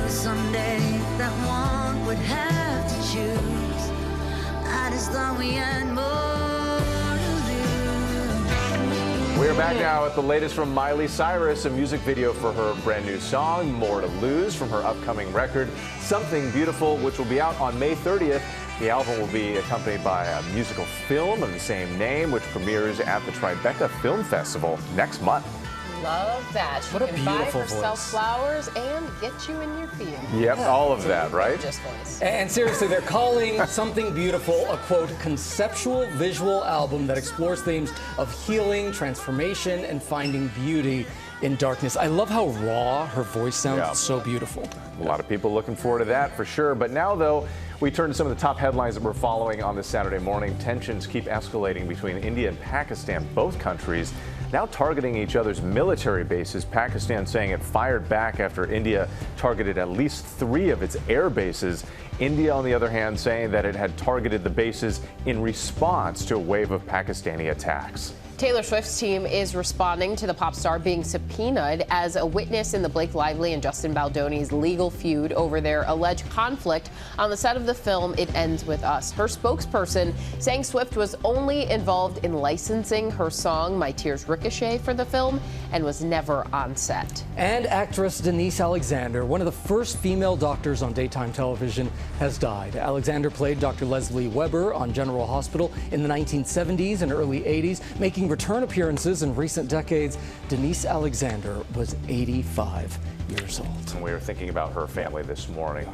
Someday that one would have to choose. I just thought we had more to lose. We're back now at the latest from Miley Cyrus, a music video for her brand new song, More to Lose, from her upcoming record, Something Beautiful, which will be out on May 30th. The album will be accompanied by a musical film of the same name, which premieres at the Tribeca Film Festival next month. Love that. She What a can buy beautiful herself voice. flowers and get you in your field. Yep, all of that, right? Just voice. And seriously, they're calling Something Beautiful a, quote, conceptual visual album that explores themes of healing, transformation, and finding beauty in darkness. I love how raw her voice sounds. Yeah. It's so beautiful. A lot of people looking forward to that for sure. But now, though, we turn to some of the top headlines that we're following on this Saturday morning. Tensions keep escalating between India and Pakistan, both countries now targeting each other's military bases. Pakistan saying it fired back after India targeted at least 3 of its air bases. India, on the other hand, saying that it had targeted the bases in response to a wave of Pakistani attacks. Taylor Swift's team is responding to the pop star being subpoenaed as a witness in the Blake Lively and Justin Baldoni's legal feud over their alleged conflict on the set of the film It Ends With Us. Her spokesperson saying Swift was only involved in licensing her song My Tears Ricochet for the film and was never on set. And actress Denise Alexander, one of the first female doctors on daytime television, has died. Alexander played Dr. Leslie Weber on General Hospital in the 1970s and early 80s, making return appearances in recent decades. Denise Alexander was 85 years old. And we were thinking about her family this morning.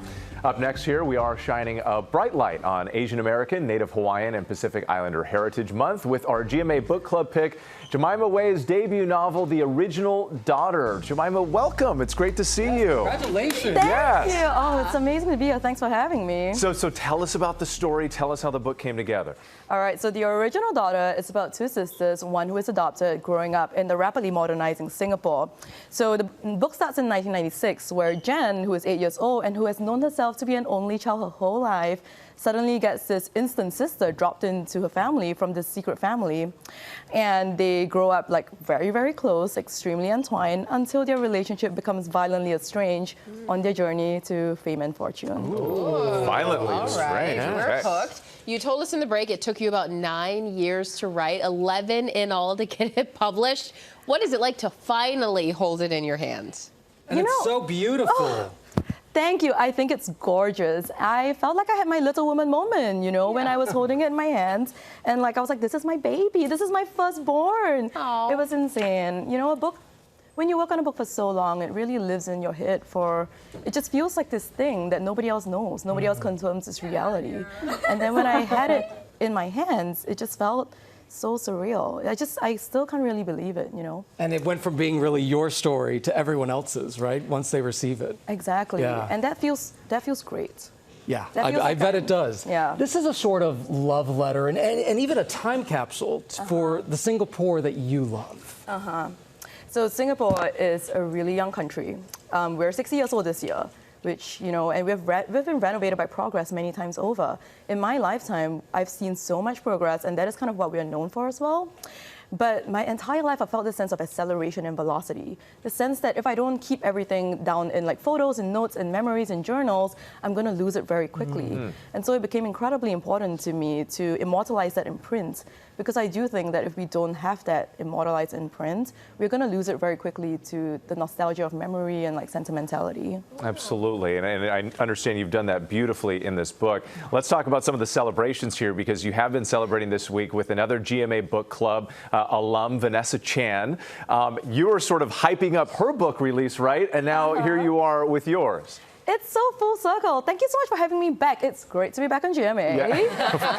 Up next here, we are shining a bright light on Asian American, Native Hawaiian, and Pacific Islander Heritage Month with our GMA Book Club pick, Jemimah Wei's debut novel, The Original Daughter. Jemimah, welcome. It's great to see you. Congratulations. Thank you. Oh, it's amazing to be here. Thanks for having me. So tell us about the story. Tell us how the book came together. All right, so The Original Daughter is about 2 sisters, one who is adopted, growing up in the rapidly modernizing Singapore. So the book starts in 1996, where Jen, who is 8 years old and who has known herself to be an only child her whole life, suddenly gets this instant sister dropped into her family from this secret family. And they grow up like very, very close, extremely entwined, until their relationship becomes violently estranged on their journey to fame and fortune. Ooh. Violently All estranged. right. We're hooked. You told us in the break it took you about 9 years to write, 11 in all to get it published. What is it like to finally hold it in your hands? And it's so beautiful. Oh, thank you. I think it's gorgeous. I felt like I had my little woman moment, you know, when I was holding it in my hands. And like, I was like, this is my baby. This is my firstborn. Aww. It was insane. You know, a book, when you work on a book for so long, it really lives in your head it just feels like this thing that nobody else knows. Nobody else confirms its reality. And then when I had it in my hands, it just felt so surreal. I still can't really believe it, you know. And it went from being really your story to everyone else's, right? Once they receive it. Exactly. Yeah. And that feels great. Yeah, That feels I bet it does. Yeah. This is a sort of love letter and even a time capsule for the Singapore that you love. So Singapore is a really young country. We're 60 years old this year, which, you know, and we've been renovated by progress many times over. In my lifetime, I've seen so much progress, and that is kind of what we are known for as well. But my entire life, I felt this sense of acceleration and velocity. The sense that if I don't keep everything down in like photos and notes and memories and journals, I'm going to lose it very quickly. And so it became incredibly important to me to immortalize that in print, because I do think that if we don't have that immortalized in print, we're going to lose it very quickly to the nostalgia of memory and like sentimentality. Absolutely, and I understand you've done that beautifully in this book. Let's talk about some of the celebrations here, because you have been celebrating this week with another GMA Book Club alum, Vanessa Chan. You were sort of hyping up her book release, right? And now here you are with yours. It's so full circle. Thank you so much for having me back. It's great to be back on GMA. Yeah.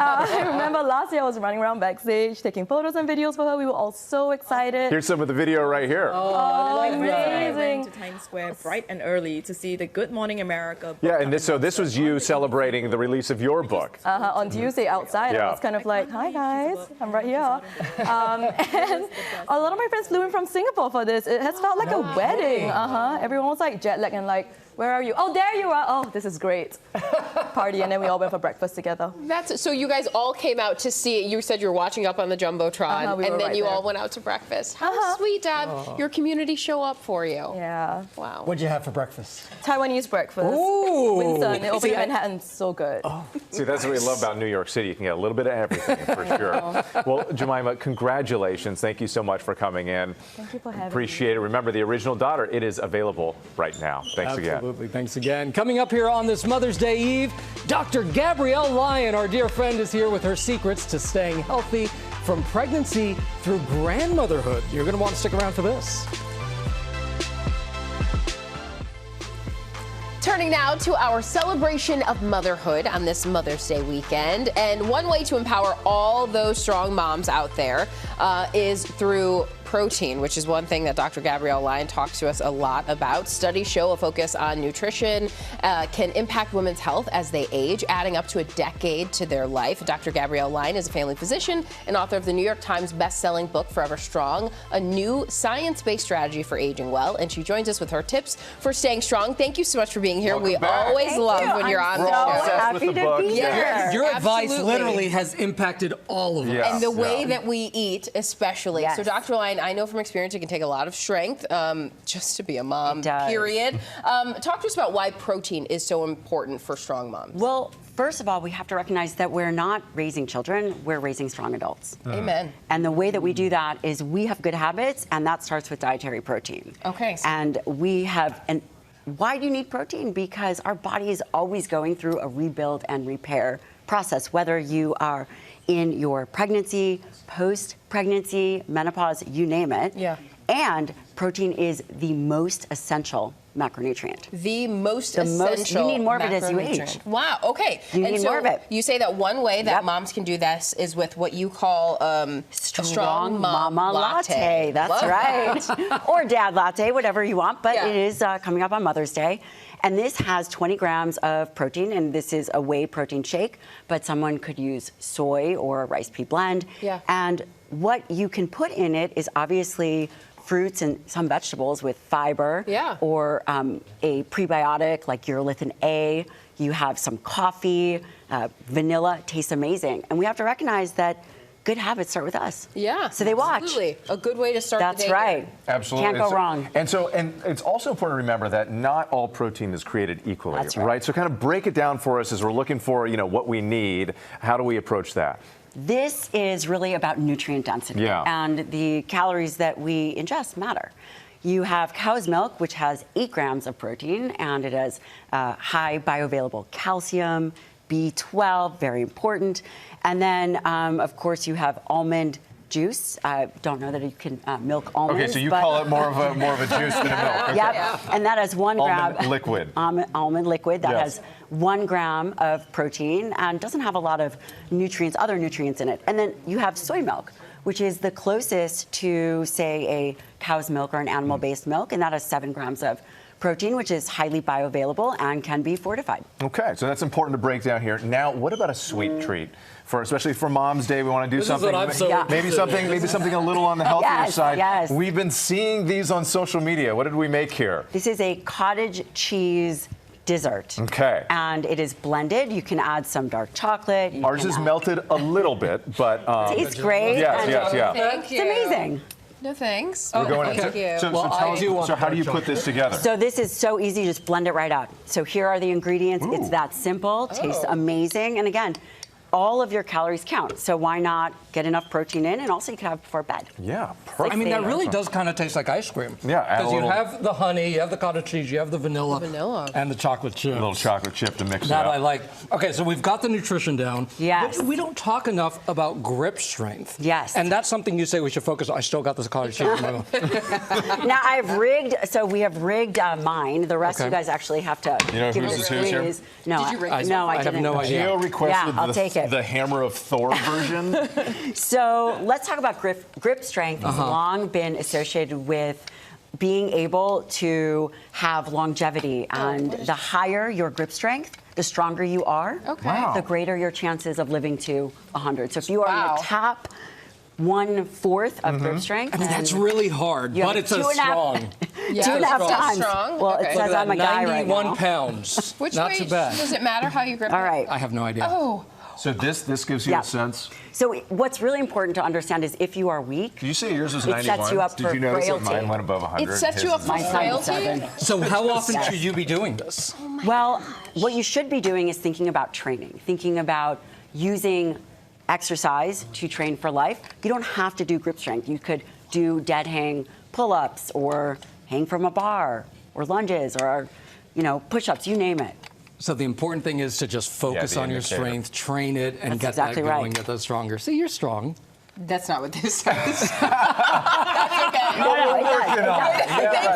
I remember last year I was running around backstage, taking photos and videos for her. We were all so excited. Here's some of the video right here. Amazing. To Times Square bright and early to see the Good Morning America book. Yeah, and this was you celebrating the release of your book. On Tuesday outside, I was kind of like, hi guys, I'm right here. And a lot of my friends flew in from Singapore for this. It has felt like a wedding. Everyone was like jet lagged and like, where are you? Oh, there you are. Oh, this is great. Party, and then we all went for breakfast together. So you guys all came out to see it. You said you were watching up on the Jumbotron, and then you all went out to breakfast. How sweet to have your community show up for you. Yeah. Wow. What'd you have for breakfast? Taiwanese breakfast. Ooh. Winston, over in Manhattan, so good. See, that's what we love about New York City. You can get a little bit of everything, for sure. Well, Jemimah, congratulations. Thank you so much for coming in. Thank you for having me. Appreciate it. Remember, The Original Daughter, it is available right now. Thanks again. Absolutely. Thanks again. Coming up here on this Mother's Day Eve, Dr. Gabrielle Lyon, our dear friend, is here with her secrets to staying healthy from pregnancy through grandmotherhood. You're going to want to stick around for this. Turning now to our celebration of motherhood on this Mother's Day weekend. And one way to empower all those strong moms out there is through protein, which is one thing that Dr. Gabrielle Lyon talks to us a lot about. Studies show a focus on nutrition can impact women's health as they age, adding up to a decade to their life. Dr. Gabrielle Lyon is a family physician and author of the New York Times best-selling book, Forever Strong, a new science-based strategy for aging well. And she joins us with her tips for staying strong. Thank you so much for being here. Welcome we back. always love when you're on the show. Happy to be here. Your advice literally has impacted all of us. And the way that we eat, especially. So, Dr. Lyon, I know from experience it can take a lot of strength just to be a mom, period. Talk to us about why protein is so important for strong moms. Well, first of all, we have to recognize that we're not raising children, we're raising strong adults. Amen. And the way that we do that is we have good habits, and that starts with dietary protein. Okay. And we have why do you need protein? Because our body is always going through a rebuild and repair process, whether you are in your pregnancy, post-pregnancy, menopause, you name it. Yeah. And protein is the most essential macronutrient. The most essential. You need more of it as you age. Wow. Okay. You need more of it. You say that one way that moms can do this is with what you call a strong mama latte. That's right. Or dad latte, whatever you want. But it is coming up on Mother's Day. And this has 20 grams of protein, and this is a whey protein shake, but someone could use soy or a rice pea blend. Yeah. And what you can put in it is obviously fruits and some vegetables with fiber, or a prebiotic like urolithin A. You have some coffee, vanilla, tastes amazing. And we have to recognize that good habits start with us. Yeah. So they watch. Absolutely. A good way to start That's the day. right. Absolutely. Can't go wrong. And it's also important to remember that not all protein is created equally. That's right. So kind of break it down for us as we're looking for, what we need. How do we approach that? This is really about nutrient density. Yeah. And the calories that we ingest matter. You have cow's milk, which has 8 grams of protein, and it has high bioavailable calcium, B12, very important. And then, of course, you have almond juice. I don't know that you can milk almonds. Okay, so you call it more of a juice than a milk. Okay. Yep, and that has 1 gram. Almond liquid. Almond liquid that Yes. has 1 gram of protein and doesn't have a lot of other nutrients in it. And then you have soy milk, which is the closest to, say, a cow's milk or an animal-based milk, and that has 7 grams of protein, which is highly bioavailable and can be fortified. Okay, so that's important to break down here. Now, what about a sweet treat? Especially for Mom's Day, we want to do something. Maybe something a little on the healthier side. Yes. We've been seeing these on social media. What did we make here? This is a cottage cheese dessert. Okay. And it is blended. You can add some dark chocolate. Ours is melted a little bit, but tastes great. Yes. Thank you. It's amazing. No thanks. We're going Thank you. So how do you put this together? So this is so easy, just blend it right out. So here are the ingredients. It's that simple, tastes amazing, and again, all of your calories count. So why not get enough protein in, and also you can have it before bed. Yeah, perfect. I mean, that really does kind of taste like ice cream. Yeah, because you have the honey, you have the cottage cheese, you have the vanilla, and the chocolate chip. A little chocolate chip to mix it That up. I like. Okay, so we've got the nutrition down. Yes. But we don't talk enough about grip strength. Yes. And that's something you say we should focus on. I still got this cottage cheese in my mouth. Now we have rigged mine. The rest of you guys actually have to give it a squeeze. No, Did you rig this? no, I have didn't. no idea. Gio requested I'll take it. the Hammer of Thor version. So let's talk about grip strength. Has long been associated with being able to have longevity, and the higher your grip strength, the stronger you are, the greater your chances of living to 100. So if you are in the top 1/4 of grip strength, I mean, that's really hard, but it's a strong. 2.5 times. Strong? Well, it says I'm a guy right now. 91 pounds. Which Not way too bad. does it matter how you grip it? All right. I have no idea. Oh. So this gives you a sense. So what's really important to understand is if you are weak, Did you say yours was it 91? sets you up Did for you notice that frailty. mine went above 100? It sets you up for frailty? So how often should you be doing this? Well, what you should be doing is thinking about training, thinking about using exercise to train for life. You don't have to do grip strength. You could do dead hang pull-ups or hang from a bar or lunges or, push-ups, you name it. So the important thing is to just focus on your strength, train it, and get that going, get that stronger. See, you're strong. That's not what this says. Thank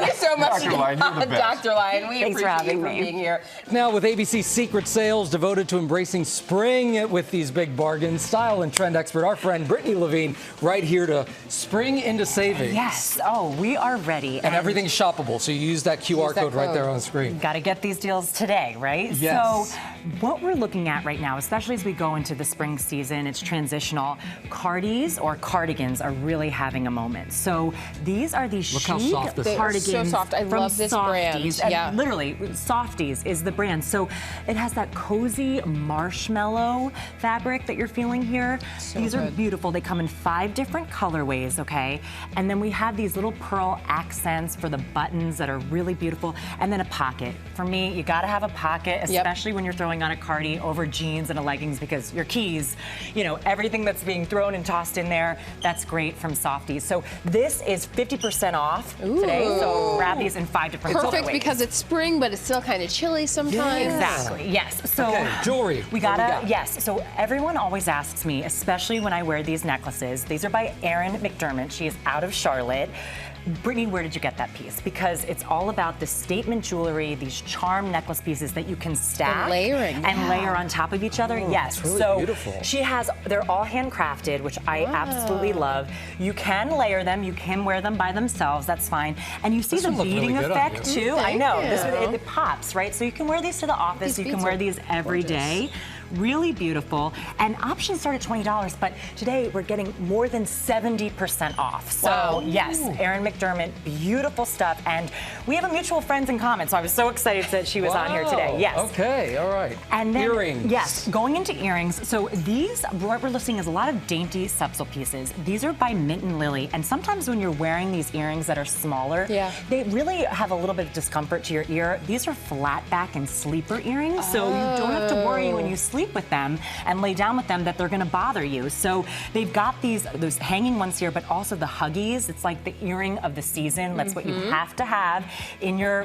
you so much, Dr. Line, you're the best. Dr. Line. We Thanks for appreciate having you for me. being here. Now, with ABC's Secret Sales devoted to embracing spring with these big bargains, style and trend expert, our friend Brittany Levine, right here to spring into savings. Yes. Oh, we are ready. And everything's shoppable, so you use that QR code right there on the screen. Got to get these deals today, right? Yes. So what we're looking at right now, especially as we go into the spring season, it's transitional. Cardies or cardigans are really having a moment. So these are these Look chic how soft this is. cardigans. So soft. I from love this Softies. brand. And literally, Softies is the brand. So it has that cozy marshmallow fabric that you're feeling here. These are beautiful. They come in 5 different colorways, okay? And then we have these little pearl accents for the buttons that are really beautiful. And then a pocket. For me, you gotta have a pocket, especially when you're throwing on a cardi over jeans and a leggings, because your keys, everything that's being thrown and tossed in there, that's great from Softies. So this is 50% off today. So grab these in 5 different colorways. Perfect because it's spring, but it's still kind of chilly sometimes. Exactly, yes. So jewelry. We gotta, yes. So everyone always asks me, especially when I wear these necklaces. These are by Erin McDermott. She is out of Charlotte. Brittany, where did you get that piece? Because it's all about the statement jewelry, these charm necklace pieces that you can stack and layering and layer on top of each other. Yes, really so beautiful. she has. They're all handcrafted, which I absolutely love. You can layer them. You can wear them by themselves. That's fine. And you see This the one looked really beading good on effect you. too. I know. This you. it pops, right? So you can wear these to the office. These You can beads wear are these every day. Really beautiful. And options start at $20, but today we're getting more than 70% off. So yes, Erin McDermott, beautiful stuff. And we have a mutual friends in common, so I was so excited that she was on here today. Yes. Okay, all right. And then, earrings. Yes, going into earrings. So these, what we're listing is a lot of dainty subtle pieces. These are by Mint and Lily. And sometimes when you're wearing these earrings that are smaller, they really have a little bit of discomfort to your ear. These are flat back and sleeper earrings, so you don't have to worry when you sleep. sleep with them and lay down with them that they're going to bother you. So they've got those hanging ones here, but also the Huggies. It's like the earring of the season. That's what you have to have in your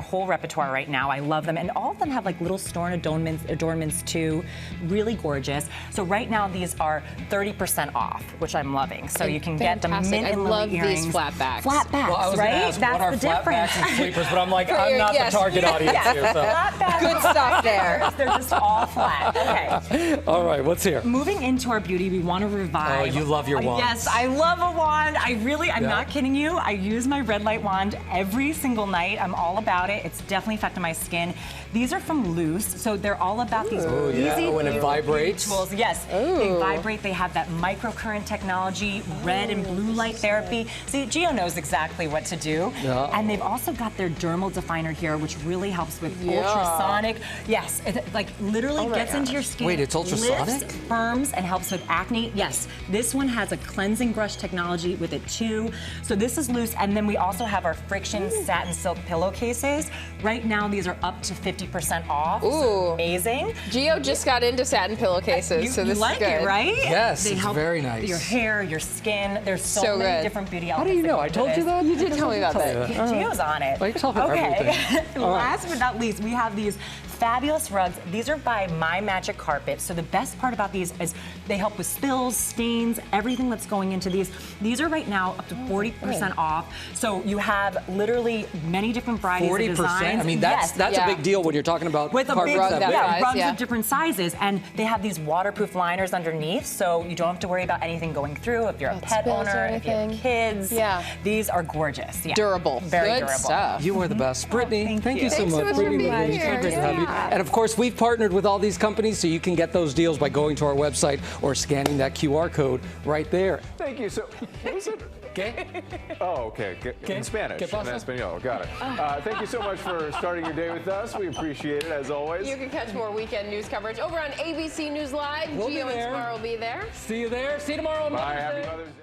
whole repertoire right now. I love them, and all of them have like little stone adornments too. Really gorgeous. So right now these are 30% off, which I'm loving. So you can get the mint and lily earrings. These flat backs. Flat backs, Well, I was right? going to ask That's what are the flat difference. backs and sleepers, but I'm like, For I'm your- not yes. the target audience here. So. Flat backs. Good stuff there. They're just all flat. Okay. All right, what's here? Moving into our beauty, we want to revive. Oh, you love your wands. Yes, I love a wand. I'm not kidding you. I use my red light wand every single night. I'm all about it. It's definitely affecting my skin. These are from Loose, so they're all about these easy and it vibrates. tools. Yes, they vibrate. They have that microcurrent technology, red and blue light therapy. See, Gio knows exactly what to do. Yeah. And they've also got their dermal definer here, which really helps with ultrasonic. Yes, it like literally gets into your skin. Wait, it's ultrasonic? Lifts, firms, and helps with acne. Yes, this one has a cleansing brush technology with it too. So this is Loose, and then we also have our friction satin silk pillowcases. Right now, these are up to 50% off. So amazing. Gio just got into satin pillowcases, so this you like is good. it, right? Yes, They it's help very nice. Your hair, your skin. There's so many good. different beauty How do elements. you know? I told you that? You did tell me about that. Gio's on it. I tell her everything. All right. Last but not least, we have these fabulous rugs. These are by My Magic Carpet. So the best part about these is they help with spills, stains, everything that's going into these. These are right now up to 40% off. So you have literally many different varieties of 40%? designs. I mean, that's a big deal when you're talking about with a carpets big that big. rugs of different sizes, and they have these waterproof liners underneath, so you don't have to worry about anything going through. If you're a pet owner, if you have kids, these are gorgeous. Yeah. Durable. Very Good durable. stuff. You are the best. Brittany, thank you so Thanks much. so much for Brittany, being it's here. so great to have you. And of course, we've partnered with all these companies, so you can get those deals by going to our website or scanning that QR code right there. Thank you. So, what was it? Okay. Oh, okay. In Spanish. ¿Qué pasa? In Espanol. Got it. Thank you so much for starting your day with us. We appreciate it, as always. You can catch more weekend news coverage over on ABC News Live. We'll be Gio and there. Samara will be there. See you there. See you tomorrow on Bye. Mother's Happy Day. Mother's Day.